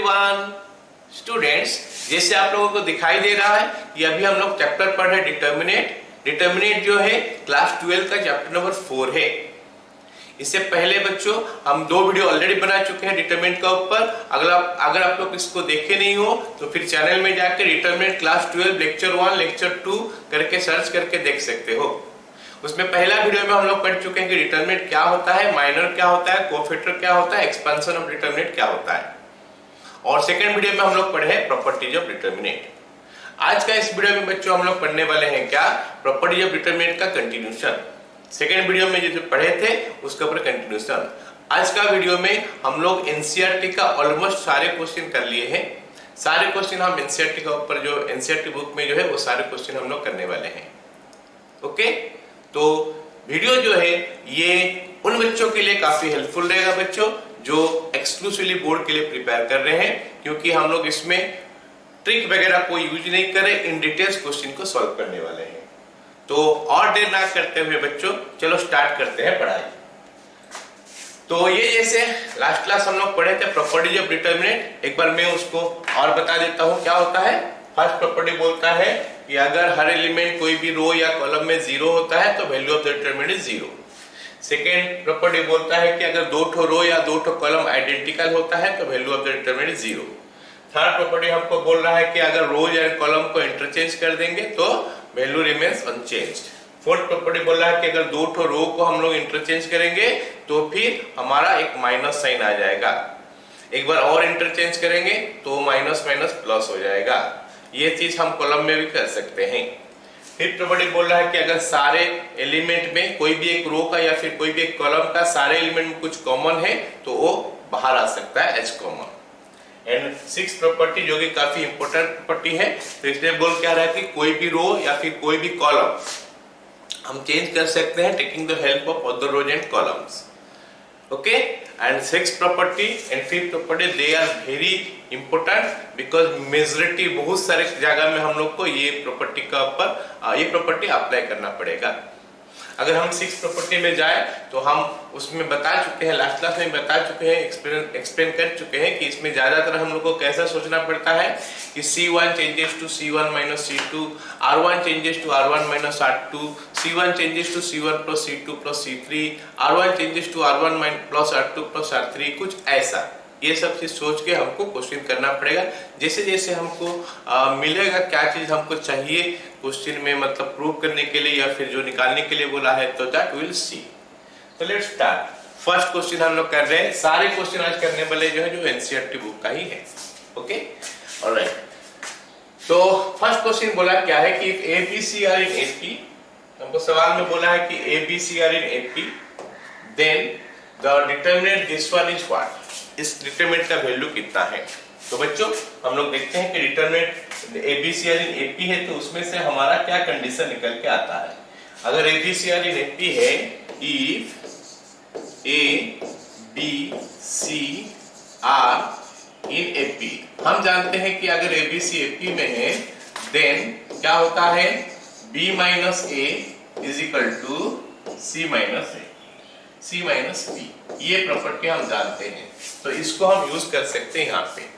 Everyone students, जैसे आप लोगों को दिखाई दे रहा है कि अभी हम लोग चैप्टर पढ़ रहे डिटर्मिनेट जो है क्लास 12 का चैप्टर नंबर 4 है। इससे पहले बच्चों हम 2 वीडियो ऑलरेडी बना चुके हैं डिटर्मिनेट का ऊपर। अगर आप लोग इसको देखे नहीं हो तो फिर चैनल में जाकर डिटर्मिनेट क्लास 12 लेक्चर 1 लेक्चर 2 करके सर्च करके देख सकते हो। उसमें पहला वीडियो में हम लोग पढ़ चुके हैं कि डिटर्मिनेट क्या होता है, माइनर क्या होता है, कोफैक्टर क्या होता है, एक्सपेंशन ऑफ डिटर्मिनेट क्या होता है। और सेकंड वीडियो में हम लोग पढ़े हैं प्रॉपर्टीज ऑफ डिटर्मिनेट। आज का इस वीडियो में बच्चों हम लोग पढ़ने वाले हैं क्या, प्रॉपर्टीज ऑफ डिटर्मिनेट का कंटिन्यूशन। सेकंड वीडियो में जो पढ़े थे उसके ऊपर कंटिन्यूशन। आज का वीडियो में हम लोग एनसीईआरटी का ऑलमोस्ट सारे क्वेश्चन कर लिए हैं। सारे क्वेश्चन हम एनसीईआरटी का ऊपर जो एनसीईआरटी बुक में जो है वो सारे क्वेश्चन हम लोग करने वाले हैं। ओके, तो वीडियो जो है ये उन बच्चों के लिए काफी हेल्पफुल रहेगा बच्चों जो एक्सक्लूसिवली बोर्ड के लिए प्रिपेयर कर रहे हैं, क्योंकि हम लोग इसमें ट्रिक वगैरह को यूज नहीं करें, इन डिटेल्स क्वेश्चन को सॉल्व करने वाले हैं। तो और देर ना करते हुए बच्चों चलो स्टार्ट करते हैं पढ़ाई। तो ये जैसे लास्ट क्लास हम लोग पढ़े थे प्रॉपर्टीज ऑफ डिटर्मिनेट, एक बार मैं उसको और बता देता हूं क्या होता है। फर्स्ट प्रॉपर्टी बोलता है कि अगर हर एलिमेंट कोई भी रो या कॉलम में 0 होता है तो value of the determinant is 0। Second property बोलता है कि अगर 2 ठो रो या 2 ठो कॉलम आइडेंटिकल होता है तो value of the determinant is 0। Third property हमको बोल रहा है कि अगर रो या कॉलम को इंटरचेंज कर देंगे तो value remains unchanged. Fourth property बोल रहा है कि अगर 2 ठो रो को हम लोग इंटरचेंज करेंगे तो फिर हमारा एक माइनस साइन आ जाएगा, एक बार और इंटरचेंज करेंगे तो माइनस माइनस प्लस हो जाएगा। ये चीज हम कॉलम में भी कर सकते हैं। फिफ्थ प्रॉपर्टी बोल रहा है कि अगर सारे एलिमेंट में कोई भी एक रो का या फिर कोई भी एक कॉलम का सारे एलिमेंट में कुछ कॉमन है तो वो बाहर आ सकता है as common. And six property जो कि काफी इंपॉर्टेंट प्रॉपर्टी है, तो इसमें बोल क्या रहा है कि कोई भी रो या फिर कोई भी कॉलम हम चेंज कर सकते हैं taking the help of other rows and columns. Okay, and six property and fifth property they are very important because majority बहुत सारे जगह में हम लोग को ये प्रॉपर्टी का ऊपर ये प्रॉपर्टी अप्लाई करना पड़ेगा। अगर हम सिक्स प्रॉपर्टी में जाए तो हम उसमें बता चुके हैं, लास्ट क्लास में बता चुके हैं, एक्सप्लेन कर चुके हैं कि इसमें ज्यादातर हम लोग को कैसा सोचना पड़ता है कि C1 changes to C1 minus C2, R1 changes to R1 minus R2, C1 changes to C1 plus C2 plus C3, R1 changes to R1 plus R2 plus R3, कुछ ऐसा। ये सब चीज सोच के हमको क्वेश्चन करना पड़ेगा। जैसे जैसे हमको मिलेगा क्या चीज हमको चाहिए क्वेश्चन में, मतलब प्रूव करने के लिए या फिर जो निकालने के लिए बोला है, तो दैट विल सी। तो लेट्स स्टार्ट। फर्स्ट क्वेश्चन हम लोग कर रहे हैं। सारे क्वेश्चन आज करने वाले जो है जो एनसीईआरटी बुक का ही है। Okay, alright. तो फर्स्ट क्वेश्चन बोला क्या है कि ABC आर इन AP, हमको सवाल में बोला है कि ABC are in AP, then the determinant this one is what, इस डिटरमिनेंट का वैल्यू कितना है। तो बच्चों हम लोग देखते हैं कि determinant ABC are in AP है तो उसमें से हमारा क्या कंडीशन निकल के आता है। अगर ABC आर इन AP है, if A B C R in AP, हम जानते हैं कि अगर ABC AP में है देन क्या होता है, B minus A is equal to C minus A, C minus B। ये प्रॉपर्टी हम जानते हैं तो इसको हम यूज कर सकते हैं यहाँ पे।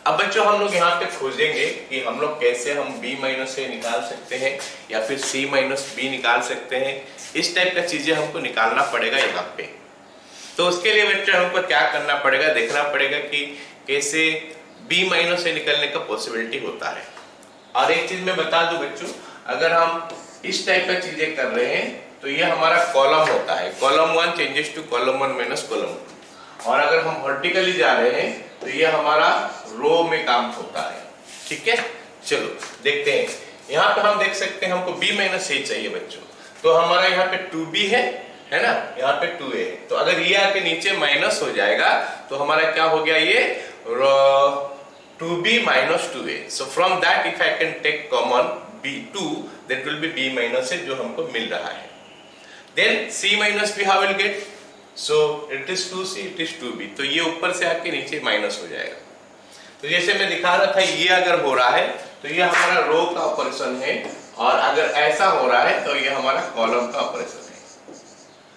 अब बच्चों हम लोग यहाँ पे खोजेंगे कि हम लोग कैसे हम B माइनस A निकाल सकते हैं या फिर C माइनस B निकाल सकते हैं। इस टाइप का चीजें हमको निकालना पड़ेगा यहाँ पे। तो उसके लिए बच्चों हमको क्या करना पड़ेगा, देखना पड़ेगा कि कैसे B माइनस A निकलने का पॉसिबिलिटी होता है। और एक चीज मैं बता दूं बच्चों, अगर हम इस टाइप का चीजें कर रहे हैं तो ये हमारा कॉलम होता है, column 1 changes to column 1 minus column 2। और अगर हम वर्टिकली जा रहे हैं तो ये हमारा रो में काम होता है। ठीक है, चलो देखते हैं। यहाँ पे हम देख सकते हैं हमको B माइनस A चाहिए बच्चों, तो हमारा यहाँ पे 2B है ना, यहाँ पे 2A है। तो अगर ये आके नीचे माइनस हो जाएगा तो हमारा क्या हो गया, ये 2B minus 2A। So from that if I can take common B2 that will be B minus A जो हमको मिल रहा है। Then C minus B how will get? So it is 2C, it is 2B। तो ये ऊपर से आके नीचे माइनस हो जाएगा। तो जैसे मैं दिखा रहा था, ये अगर हो रहा है तो ये हमारा रो का ऑपरेशन है, और अगर ऐसा हो रहा है तो ये हमारा कॉलम का ऑपरेशन है।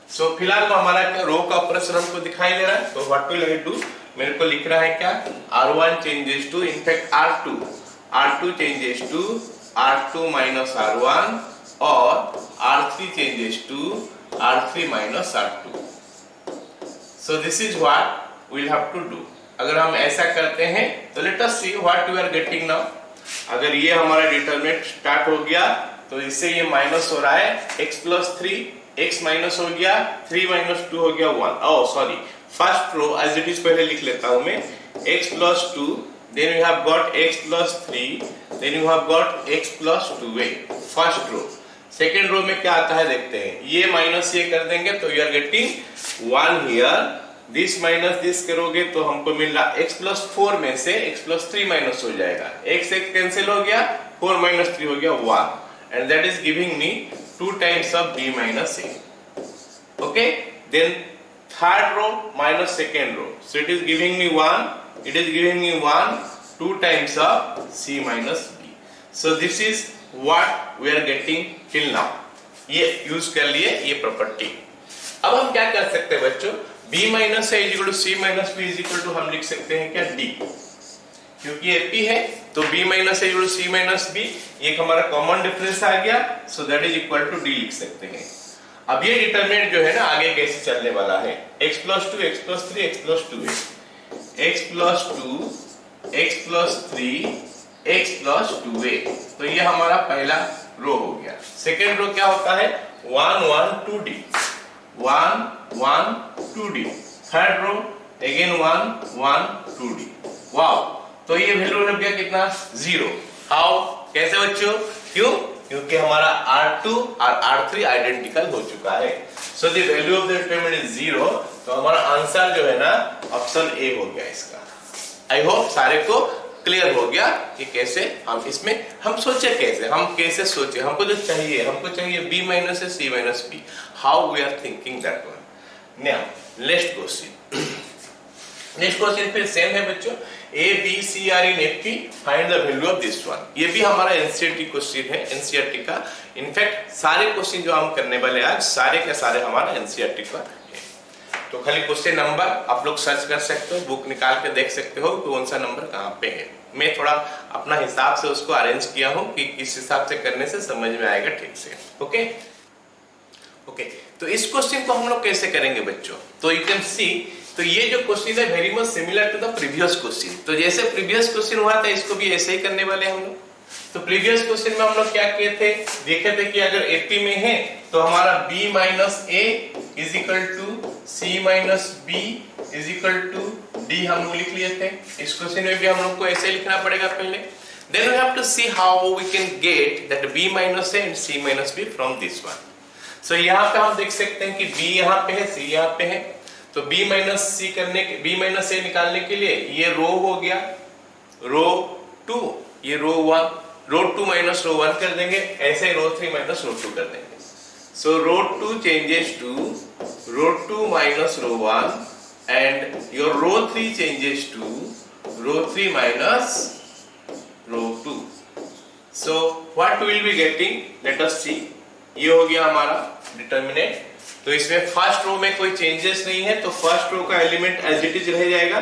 सो फिलहाल तो हमारा रो का ऑपरेशन हमको दिखाई दे रहा है। तो व्हाट विल आई डू, मेरे को लिखना है क्या, R1 changes to in fact R2 changes to R2 minus R1 और R3 changes to R3 minus R2. So this is what we'll have to do. अगर हम ऐसा करते हैं तो let us see what we are getting now. अगर ये हमारा डिटरमिनेंट स्टार्ट हो गया तो इससे ये माइनस हो रहा है x प्लस 3, x माइनस हो गया 3 माइनस 2 हो गया 1. Oh sorry, first row as it is पहले लिख लेता हूं मैं, x plus 2, then you have got x plus 3, then you have got x plus 2a. First row. Second row में क्या आता है देखते हैं, ये माइनस ये कर देंगे तो you are getting 1 here, this minus this करोगे तो हमको मिल रहा x प्लस 4 में से x प्लस 3 माइनस हो जाएगा, x कैंसिल हो गया, 4 माइनस 3 हो गया 1, and that is giving me 2 times of b minus a. Okay, then third row minus second row, so it is giving me 1, it is giving me 1 2 times of c minus b. So this is what we are getting till now. ये use कर लिए ये property. अब हम क्या कर सकते हैं बच्चों, b minus a equal to c minus b equal to हम लिख सकते हैं क्या d, क्योंकि ये p है तो b minus a equal to c minus b, एक हमारा कॉमन डिफरेंस आ गया, so that is equal to d लिख सकते हैं. अब ये डिटरमिनेंट जो है ना आगे कैसे चलने वाला है, x plus 2, x plus 3, x plus 2a, x plus 2, x plus 3, x plus 2a. तो ये हमारा पहला रो हो गया. सेकेंड रो क्या होता है, 1 1 2d, 1 1 2d. Third row again 1 1 2d. Wow, तो ये वैल्यू लग गया कितना, 0. हाउ, कैसे बच्चों, क्यों, क्योंकि हमारा R2 और R3 आइडेंटिकल हो चुका है. So the value of the determinant is 0. तो हमारा आंसर जो है ना ऑप्शन ए हो गया इसका. आई होप सारे को क्लियर हो गया कि कैसे हम इसमें हम सोचे, कैसे सोचे, हमको जो चाहिए, हमको चाहिए b minus c minus b. How we are thinking that one. Now next question. Next question फिर सेम है बच्चों, A, B, C are in FP, find the value of this one. ये भी हमारा एनसीईआरटी क्वेश्चन है, NCERT का. In fact सारे question जो हम करने वाले आज सारे के सारे हमारा एनसीईआरटी का है. तो खाली क्वेश्चन नंबर आप लोग सर्च कर सकते हो, बुक निकाल के देख सकते हो कौन सा नंबर कहाँ पे है. मैं थोड़ा अपना हिसाब से उसको अरेंज किया हूँ कि किस हिसाब से करने से समझ में आएगा ठीक से. ओके ओके, तो इस क्वेश्चन को हम लोग कैसे करेंगे बच्चों, तो यू कैन सी, तो ये जो क्वेश्चन है very much similar to the previous question. तो जैसे प्रीवियस क्वेश्चन हुआ था इसको भी ऐसे ही करने वाले हम लोग. तो प्रीवियस क्वेश्चन में हम लोग क्या किए थे, देखे थे कि अगर 80 में है तो हमारा b minus a is equal to c minus b is equal to d हम लोग लिख लिए थे. इस क्वेश्चन में भी हम लोग को ऐसे लिखना पड़ेगा पहले. Then we have to see how we can get that b minus a and c minus b from this one. So यहाँ पे हम देख सकते हैं कि b यहाँ पे है, c यहाँ पे है. तो b माइनस c करने के, b माइनस a निकालने के लिए ये रो हो गया, रो 2, ये रो 1, रो 2 माइनस रो 1 कर देंगे, ऐसे रो 3 माइनस रो 2 कर देंगे. So row 2 changes to row 2 minus row 1 and your row 3 changes to row 3 minus row 2. So what will be getting, let us see. ये हो गया हमारा डिटरमिनेंट. तो इसमें फर्स्ट रो में कोई चेंजेस नहीं है, तो फर्स्ट रो का एलिमेंट एज इट इज रह जाएगा,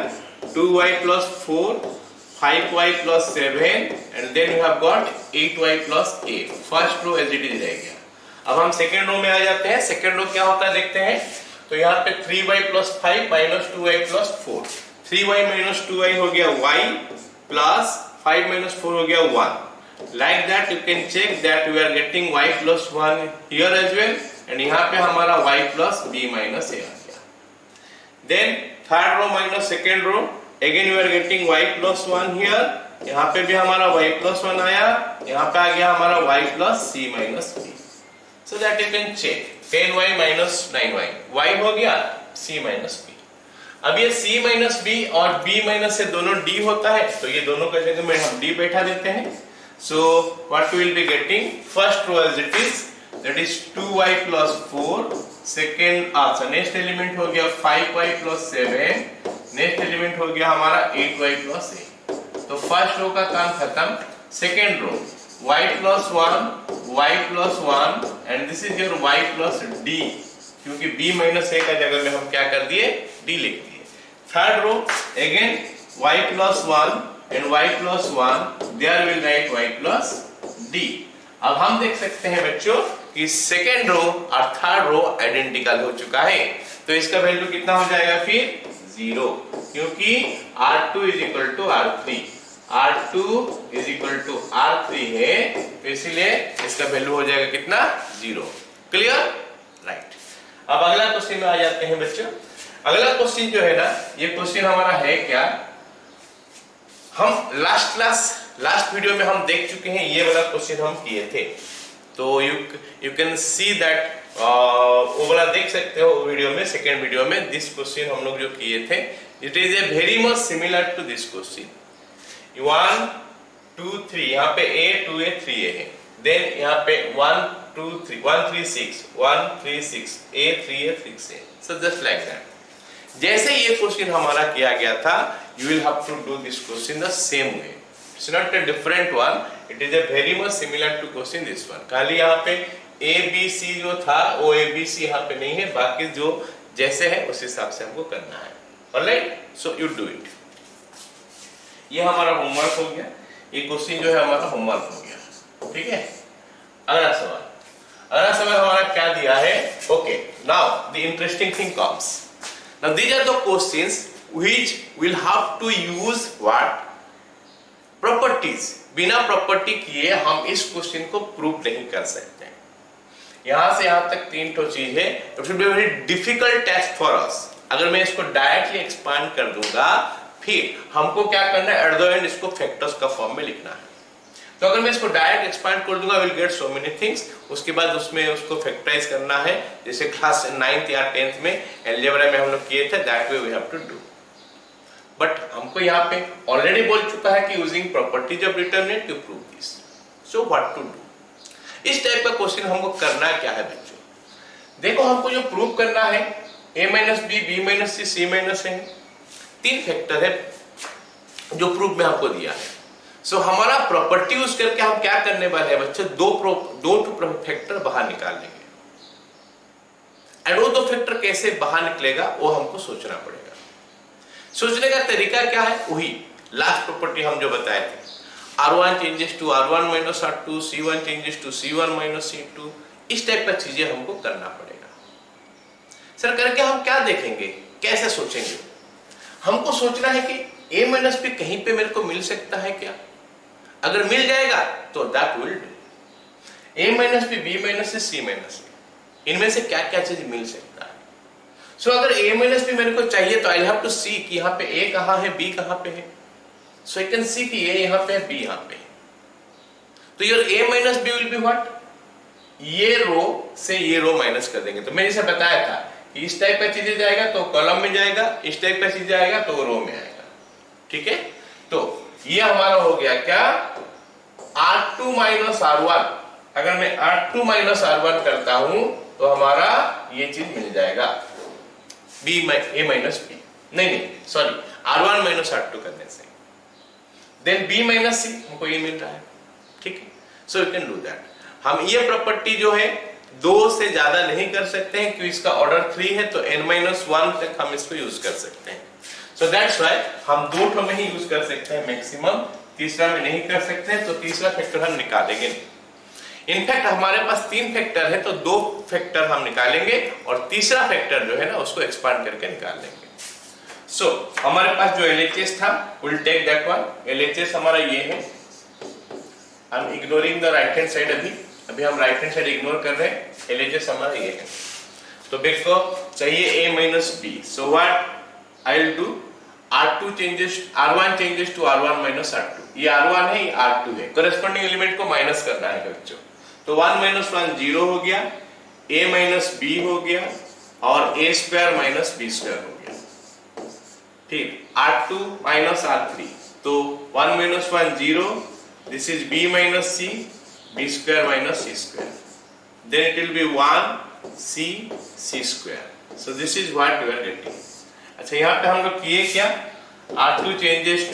2y plus 4, 5y plus 7 and then you have got 8y plus 8. First row as it is रह गया. अब हम सेकेंड रो में आ जाते हैं. सेकेंड रो क्या होता है देखते हैं. तो यहाँ पे 3y plus 5 minus 2y plus 4, 3y minus 2y हो गया y प्लस 5 माइनस 4 हो गया 1. Like that you can check that we are getting y plus 1 here as well, and यहाँ पे हमारा y plus b minus a आ गया. Then third row minus second row, again we are getting y plus 1 here. यहाँ पे भी हमारा y plus 1 आया, यहाँ पे आ गया हमारा y plus c minus b. So that you can check 10y minus 9y, y हो गया c minus b. अब ये c minus b और b minus से दोनों d होता है, तो ये दोनों का जगह में हम d बैठा देते हैं. So what we will be getting, first row as it is, that is 2y plus 4, second so next element हो गया 5y plus 7, next element हो गया हमारा 8y plus 8. तो फर्स्ट रो का काम खत्म. Second row y plus 1 and this is your y plus d, क्योंकि b minus a का जगह में हम क्या कर दिए, d लिख दिए. Third row again y plus 1 and y plus 1, there will write y plus d. अब हम देख सकते हैं बच्चों कि सेकेंड रो और थर्ड रो आइडेंटिकल हो चुका है, तो इसका वैल्यू कितना हो जाएगा फिर 0, क्योंकि R2 is equal to R3, R2 is equal to R3 है, तो इसीलिए इसका वैल्यू हो जाएगा कितना 0। क्लियर? राइट। अब अगला क्वेश्चन में आ जाते हैं बच्चों। अगला क्वेश्चन जो है ना, ये क्वेश्चन हमारा है क्या, हम लास्ट वीडियो में हम देख चुके हैं, ये वाला क्वेश्चन हम किए थे, तो यू कैन सी दैट, वो वाला देख सकते हो वीडियो में, सेकेंड वीडियो में। दिस क्वेश्चन हम लोग जो किए थे, it is a very much similar to this question. 1 2 3, यहाँ पे a 2a 3a है, देन यहाँ पे 1 2 3 1 3 6 1 3 6 a 3a 6a, so just like that। जैसे ये क्वेश्चन हमारा किया गया था, you will have to do this question the same way, it's not a different one, it is a very much similar to question this one। खाली यहाँ पे a b c जो था वो a b c यहाँ पे नहीं है, बाकी जो जैसे है उस हिसाब से हमको करना है। Alright, so you do it. ये हमारा होमवर्क हो गया, ये क्वेश्चन जो है हमारा होमवर्क हो गया, ठीक है। अगला सवाल हमारा क्या दिया है? Okay, now the interesting thing comes. Now these are the questions which will have to use what? Properties। बिना प्रॉपर्टी किए हम इस क्वेश्चन को प्रूव नहीं कर सकते। यहां से यहां तक 3 तो चीज है, it will be very difficult test for us. अगर मैं इसको डायरेक्टली एक्सपांड कर दूंगा, फिर हमको क्या करना है, एट द एंड इसको फैक्टर्स का फॉर्म में लिखना है। तो अगर मैं इसको डायरेक्ट एक्सपांड कर दूंगा, will get so many things. उसके बाद उसमें उसको फैक्टराइज करना है, जैसे क्लास 9th या 10th में अलजेब्रा में हम लोग किए थे, that way we have to do. But हमको यहाँ पे ऑलरेडी बोल चुका है कि using properties of determinant to prove this, so what to do. इस टाइप का क्वेश्चन हमको करना क्या है बच्चों? देखो, हमको जो प्रूव करना है, a minus B, B minus C, C minus A, 3 factor है जो प्रूफ में हमको दिया है। सो हमारा प्रॉपर्टी यूज करके हम क्या करने वाले हैं बच्चे, दो फैक्टर बाहर निकाल लेंगे। एंड वो 2 फैक्टर कैसे बाहर निकलेगा वो हमको सोचना पड़ेगा। सोचने का तरीका क्या है, वही लास्ट प्रॉपर्टी हम जो बताए थे, R1 changes to R1 minus R2, C1 changes to C1 minus C2, इस टाइप का चीजें हमको करना पड़ेगा। सर करके हम क्या देखेंगे, कैसे सोचेंगे? हमको सोचना है कि a माइनस बी कहीं पे मेरे को मिल सकता है क्या? अगर मिल जाएगा तो that will do. a minus B, B minus C, C minus A, इनमें से क्या क्या चीज मिल सकता है? सो अगर a माइनस बी मेरे को चाहिए तो आई हैव टू सी कि यहाँ पे a कहाँ है, b कहाँ पे है। सो आई कैन सी कि a यहाँ पे है, b यहाँ पे है। तो your a minus B will be what? ये रो से ये रो माइनस कर देंगे। तो मैंने इसे बताया था कि इस टाइप का चीजें जाएगा तो कॉलम में जाएगा, इस टाइप का चीज आएगा तो रो में आएगा, ठीक है। तो ये हमारा हो गया क्या, R2 माइनस R1। अगर मैं R2 माइनस R1 करता हूं तो हमारा ये चीज मिल जाएगा, a माइनस बी, नहीं सॉरी, R1 माइनस R2 करने से, देन b माइनस सी, हमको ये मिल रहा है, ठीक है। So you can do that. हम ये प्रॉपर्टी जो है 2 से ज्यादा नहीं कर सकते हैं, क्योंकि इसका ऑर्डर 3 है, तो n-1 तक हम इसको यूज कर सकते हैं। सो दैट्स व्हाई हम 2 में ही यूज कर सकते हैं मैक्सिमम, तीसरा में नहीं कर सकते हैं, तो तीसरा फैक्टर हम निकालेंगे नहीं। इनफैक्ट हमारे पास 3 फैक्टर है, तो 2 फैक्टर हम निकालेंगे और तीसरा फैक्टर जो है ना उसको एक्सपांड करके निकाल लेंगे। सो हमारे पास जो LHS था, will take that one. LHS हमारा ये है, I am ignoring the right hand side. अभी हम राइट हैंड साइड इग्नोर कर रहे हैं, LHS हमारा ये है। तो देखो चाहिए a minus B, so what I will do, R1 changes to R1 minus R2। ये R1 है, ये R2 है, कॉरेस्पॉन्डिंग एलिमेंट को माइनस करना है बच्चों। तो 1 माइनस 1 0 हो गया, a माइनस b हो गया और a square minus b square हो गया, ठीक। R2 माइनस R3, तो 1 minus 1 0, this is b minus c, b square minus c square, then it will be 1 c square. So this is what you are getting. अच्छा, यहाँ पे हम लोग किए क्या, R1 changes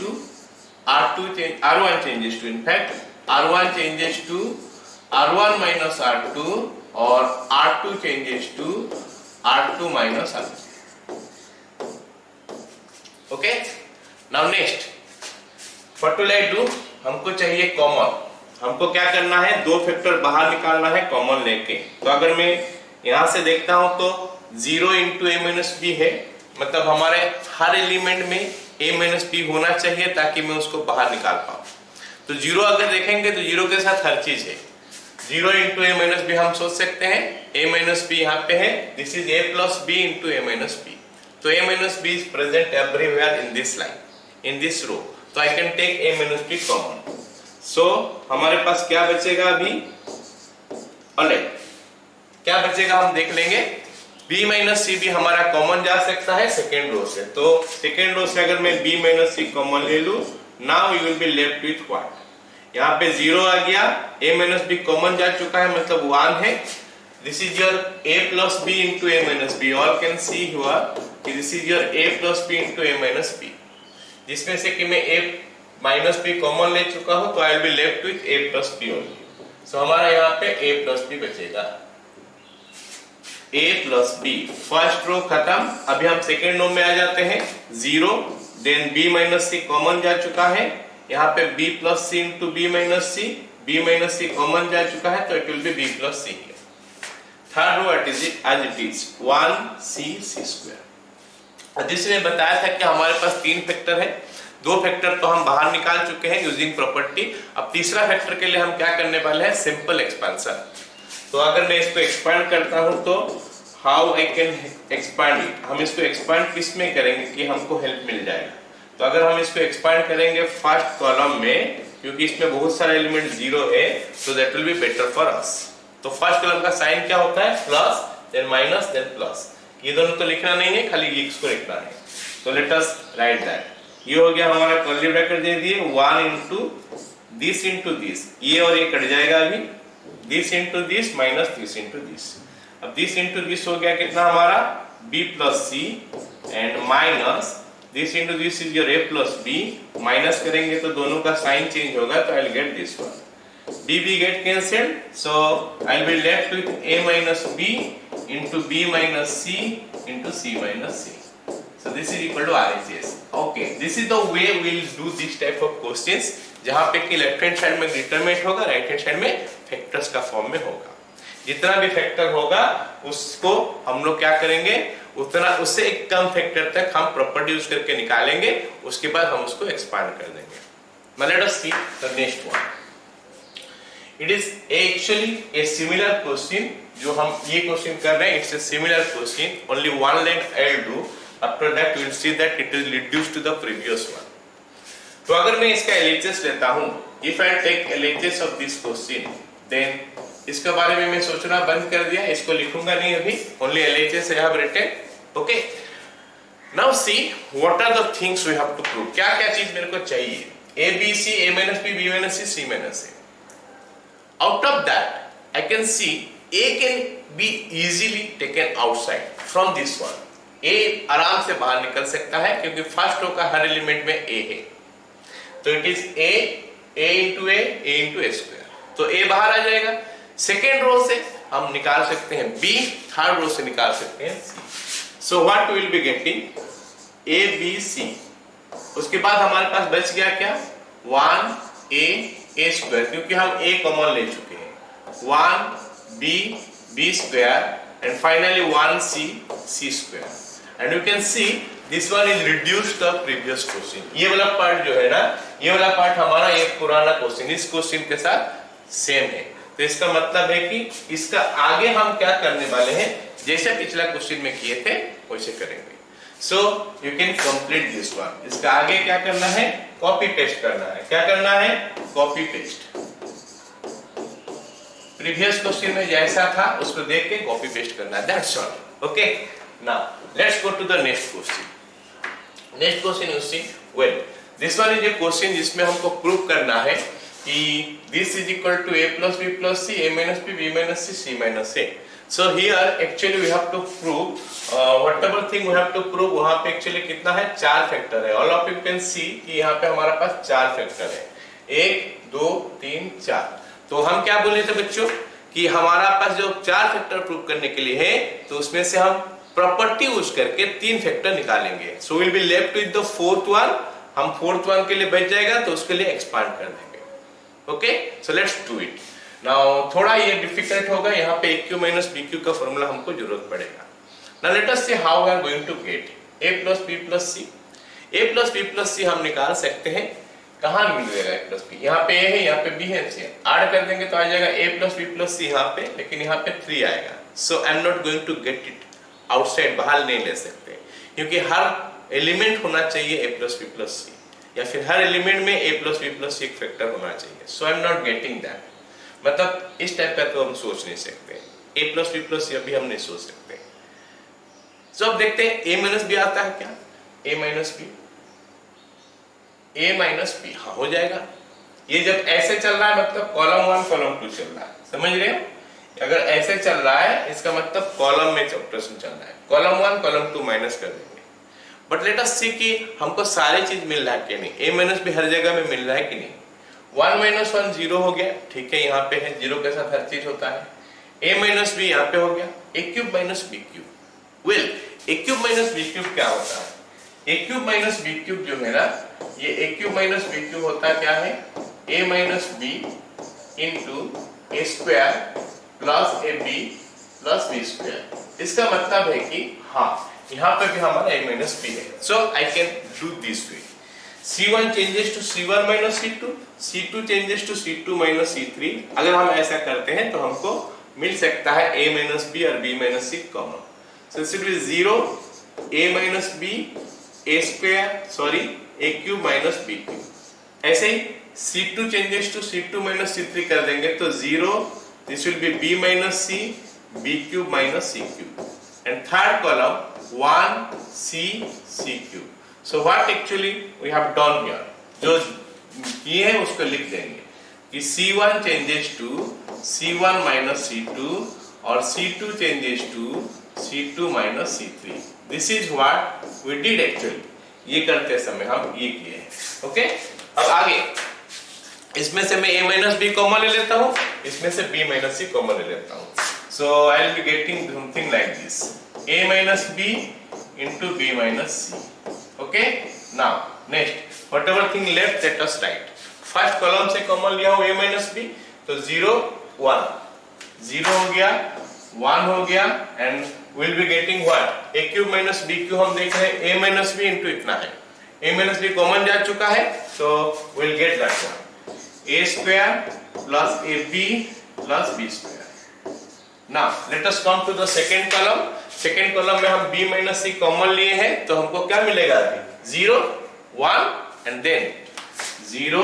to in fact R1 changes to R1 minus R2 और R2 changes to R2 minus R3। Okay, now next what will I do, हमको चाहिए कॉमन। हमको क्या करना है, दो फैक्टर बाहर निकालना है कॉमन लेके। तो अगर मैं यहां से देखता हूं तो 0 इंटू ए माइनस बी है, मतलब हमारे हर एलिमेंट में a माइनस बी होना चाहिए ताकि मैं उसको बाहर निकाल पाऊं। तो 0 अगर देखेंगे तो 0 के साथ हर चीज है। 0 इंटू ए माइनस बी हम सोच सकते हैं, a माइनस बी यहाँ पे है, this is a plus B into A minus B. तो a minus B is present everywhere in this line, in this row. तो I can take a minus B common. So हमारे पास क्या बचेगा अभी, अरे क्या बचेगा हम देख लेंगे। b माइनस सी भी हमारा कॉमन जा सकता है सेकेंड रो से। तो सेकेंड रो से अगर मैं b माइनस सी कॉमन ले लूं, now you will be left with what, यहाँ पे 0 आ गया, a माइनस बी कॉमन जा चुका है मतलब 1 है। This is your a plus B into A minus B. All can see here this is your a plus B into A minus B, जिसमें से कि मैं a माइनस बी कॉमन ले चुका हूं तो I will be left with a plus B only. So हमारा यहाँ पे a प्लस बी बचेगा, a plus B. First row खत्म। अभी हम सेकेंड रो में आ जाते हैं, 0 then b minus C common जा चुका है, यहाँ पे b plus C into B minus C, b minus C common जा चुका है तो it will be b plus C. Third row as it is 1c square. जिसने बताया था कि हमारे पास 3 फैक्टर है, 2 फैक्टर तो हम बाहर निकाल चुके हैं यूजिंग प्रॉपर्टी। अब तीसरा फैक्टर के लिए हम क्या करने वाले हैं, सिंपल एक्सपेंशन। तो अगर मैं इसको एक्सपांड करता हूं तो how I can expand it, हम इसको एक्सपांड किस में करेंगे कि हमको हेल्प मिल जाएगा। तो अगर हम इसको एक्सपांड करेंगे फर्स्ट कॉलम में, क्योंकि इसमें बहुत सारे एलिमेंट 0 है, तो that will be better for us. तो फर्स्ट कॉलम का साइन क्या होता है, plus then minus then plus. ये दोनों तो लिखना नहीं है, खाली ये इसको लिखना है। तो लेट अस राइट दैट। ये हो गया हमारा कर्ली ब्रैकेट दे दिए, 1 इंटू दिस, ये और ये कट जाएगा अभी, this into this minus this into this. अब दिस इंटू दिस हो गया कितना हमारा, b plus C and minus this into this is your a plus B. Minus करेंगे तो दोनों का साइन चेंज होगा, तो I will get this one, b get cancelled, so I will be left with a minus b into b minus c into c minus c। So this is equal to RHS. Okay, this is the way we will do this type of questions, जहाँ पे कि left hand side में determinant होगा, right hand side में factors का form में होगा। जितना भी फैक्टर होगा उसको हम लोग क्या करेंगे, उतना उससे एक कम फैक्टर तक हम प्रॉपर्टी यूज करके निकालेंगे, उसके बाद हम उसको एक्सपांड कर देंगे। Now let us see the next one. It is actually a similar question जो हम ये क्वेश्चन कर रहे हैं, it's a similar question, only one line I'll do. After that you will see that it is reduced to the previous one. तो अगर मैं इसका LHS लेता हूँ, if I take LHS of this question, then इसके बारे में मैं सोचना बंद कर दिया, इसको लिखूंगा नहीं अभी, only LHS I have written. Okay. Now see what are the things we have to prove. क्या क्या चीज मेरे को चाहिए, A B C, A minus B, B minus C, C minus A. Out of that, I can see A can be easily taken outside from this one. A आराम से बाहर निकल सकता है क्योंकि फर्स्ट रो का हर एलिमेंट में A है, तो it is A into A square, तो A बाहर आ जाएगा। सेकेंड रो से हम निकाल सकते हैं B, थर्ड रो से निकाल सकते हैं C। So what will be getting, A B C। उसके बाद हमारे पास बच गया क्या, 1A स्क्वायर, क्योंकि हम A कॉमन ले चुके हैं, 1B square and finally 1C square, and you can see this one is reduced the previous question. ये वाला पार्ट जो है ना, ये वाला पार्ट हमारा एक पुराना क्वेश्चन इस क्वेश्चन के साथ सेम है। तो इसका मतलब है कि इसका आगे हम क्या करने वाले हैं, जैसे पिछला क्वेश्चन में किए थे वैसे करेंगे। So you can complete this one. इसका आगे क्या करना है, कॉपी पेस्ट करना है। क्या करना है, कॉपी पेस्ट। प्रीवियस क्वेश्चन में जैसा था उसको देख के कॉपी पेस्ट करना है, that's all. Okay, now let's go to the next question. Next question you see, well this one is a question जिसमें हमको प्रूव करना है कि this is equal to a plus b plus c, a minus b, b minus c, c minus a। So here actually we have to prove whatever thing we have to prove, वहां पे actually कितना है, 4 factor है। All of you can see कि यहाँ पे हमारा पास 4 factor है, 1 2 3 4। तो हम क्या बोले थे बच्चों कि हमारा पास जो 4 फैक्टर प्रूव करने के लिए है, तो उसमें से हम प्रॉपर्टी यूज करके 3 फैक्टर निकालेंगे। So will be left with the fourth one, हम फोर्थ वन के लिए बच जाएगा तो उसके लिए एक्सपांड कर देंगे। Okay, so let's do it now. थोड़ा ये डिफिकल्ट होगा, यहाँ पे AQ माइनस BQ का फॉर्मूला हमको जरूरत पड़ेगा। Now let us see how we are going to get A plus B plus C। A plus B plus C हम निकाल सकते हैं, कहाँ मिलेगा A प्लस B, यहाँ पे A है, यहाँ पे B है, C ऐड कर देंगे तो आ जाएगा A plus B plus C यहाँ पे, लेकिन यहाँ पे 3 आएगा। So I am not going to get it outside, बाहर नहीं ले सकते, क्योंकि हर एलिमेंट होना चाहिए A plus B plus C, या फिर हर एलिमेंट में A plus B plus C एक फैक्टर होना चाहिए। So I am not getting that, मतलब इस टाइप का तो हम सोच नहीं सकते, A plus B plus C अभी हम नहीं सोच सकते। सो अब देखते हैं A माइनस B आता है क्या, A minus B, A minus B, हाँ हो जाएगा। ये जब ऐसे चल रहा है मतलब कॉलम 1 कॉलम 2 चल रहा है, समझ रहे हो? अगर ऐसे चल रहा है इसका मतलब कॉलम में ऑपरेशन चल रहा है, कॉलम 1 कॉलम 2 माइनस कर देंगे। बट लेट अस सी कि हमको सारी चीज मिल रहा है कि नहीं, A माइनस B हर जगह में मिल रहा है कि नहीं। 1 माइनस 1 0 हो गया, ठीक है, यहाँ पे है, 0 के साथ हर चीज होता है। A माइनस B यहाँ पे हो गया, A cube minus B cube. Well, A cube minus B cube क्या होता है? A cube minus B cube जो है ना, ये A cube minus B cube होता क्या है, A minus B into A square plus AB plus B square. इसका मतलब है कि हाँ यहाँ पे भी हमारा A माइनस B है। So I can do this way, C1 changes to C1 minus C2, C2 changes to C2 minus C3। अगर हम ऐसा करते हैं तो हमको मिल सकता है A माइनस B और B minus C common. So it will 0 A minus B A square sorry A cube minus B cube. ऐसे ही C2 changes to C2 minus C3 कर देंगे तो 0, this will be B minus C, B cube minus C cube, and third column 1 C C cube. So what actually we have done here, जो किए हैं उसको लिख देंगे कि C1 changes to C1 minus C2 और C2 changes to C2 minus C3. This is what we did actually. ये करते समय हम ये किए हैं। ओके, अब आगे इसमें से मैं A माइनस B कॉमन ले लेता हूँ, इसमें से B माइनस C कॉमन ले लेता हूँ। So I will be getting something like this, A minus B into B minus C. Okay, now next whatever thing left let us write. First column से common लिया हूँ A minus B, तो 0 1 0 हो गया, 1 हो गया, and will be getting what, A cube minus B cube हम देख रहे हैं A माइनस B इंटू इतना है, A माइनस B कॉमन जा चुका है, so we'll get that one, A square plus AB plus B square. Now let us come to the second column. Second column में हम B माइनस C कॉमन लिए हैं तो हमको क्या मिलेगा, अभी 0 1 एंड देन 0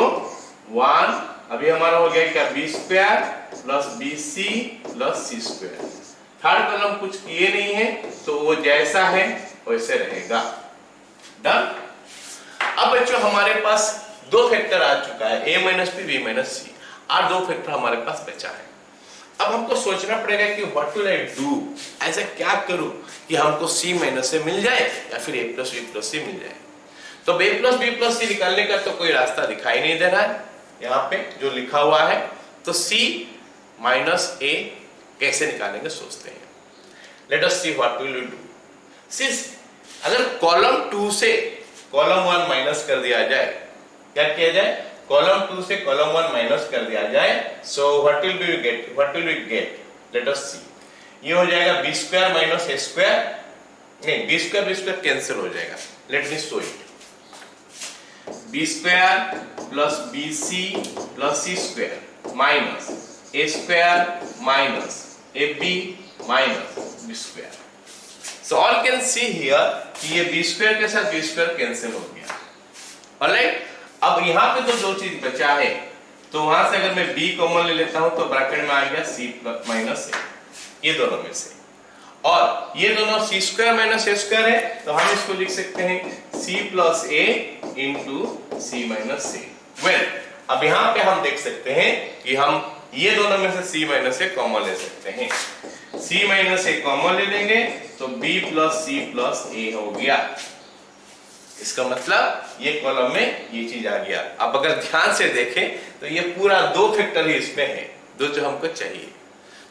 1, अभी हमारा हो गया क्या, B square plus BC plus C square. Third column कुछ किए नहीं है तो वो जैसा है वैसे रहेगा। डन। अब बच्चों हमारे पास दो फैक्टर आ चुका है, A minus B B minus C, और दो फैक्टर हमारे पास बचा है। अब हमको सोचना पड़ेगा कि व्हाट विल आई डू, ऐसा क्या करूं कि हमको C माइनस से मिल जाए या फिर A plus B plus C मिल जाए। तो A plus B plus C निकालने का तो कोई रास्ता दिखाई नहीं दे रहा है यहाँ पे जो लिखा हुआ है, तो C माइनस A कैसे निकालेंगे सोचते हैं। Let us see what will we do. Since अगर कॉलम 2 से कॉलम 1 माइनस कर दिया जाए, क्या किया जाए, कॉलम 2 से कॉलम 1 माइनस कर दिया जाए, so what will we get, let us see. ये हो जाएगा B square minus A square, नहीं B स्क्वायर कैंसिल हो जाएगा, let me show it. B square plus BC plus C square minus A square minus AB minus B square. So all can see here कि ये B square के साथ B square cancel हो गया। Alright, अब यहाँ पे तो दो चीज बचा है, तो वहां से अगर मैं B कॉमन ले लेता हूं तो ब्रैकेट में आ गया C माइनस A, ये दोनों में से, और ये दोनों C square minus A square है तो हम इसको लिख सकते हैं C plus A into C minus A। Well, अब यहाँ पे हम देख सकते हैं कि हम ये दोनों में से C माइनस A कॉमन ले सकते हैं। C माइनस A कॉमन ले लेंगे तो B plus C plus A हो गया। इसका मतलब ये कॉलम में ये चीज आ गया। अब अगर ध्यान से देखें तो ये पूरा दो फैक्टर ही इसमें है, दो जो हमको चाहिए।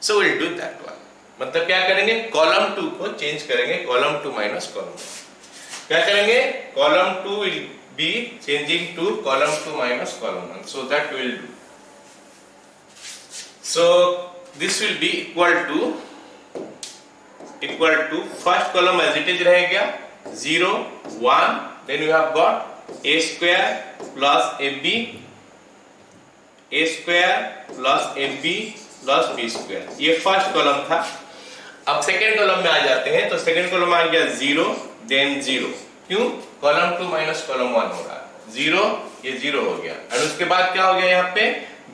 So will do that one, मतलब क्या करेंगे, कॉलम 2 को चेंज करेंगे, कॉलम 2 माइनस कॉलम 1। क्या करेंगे, column 2 will be changing to column 2 minus column 1, so that will do. So this will be equal to first column as it is रहेगा 0 1, then you have got a square plus ab, a square plus ab plus b square, ये first column था। अब second column में आ जाते हैं, तो second column आ गया 0 then 0, क्यों, कॉलम 2 माइनस कॉलम 1 हो रहा है, 0 ये 0 हो गया, और उसके बाद क्या हो गया, यहाँ पे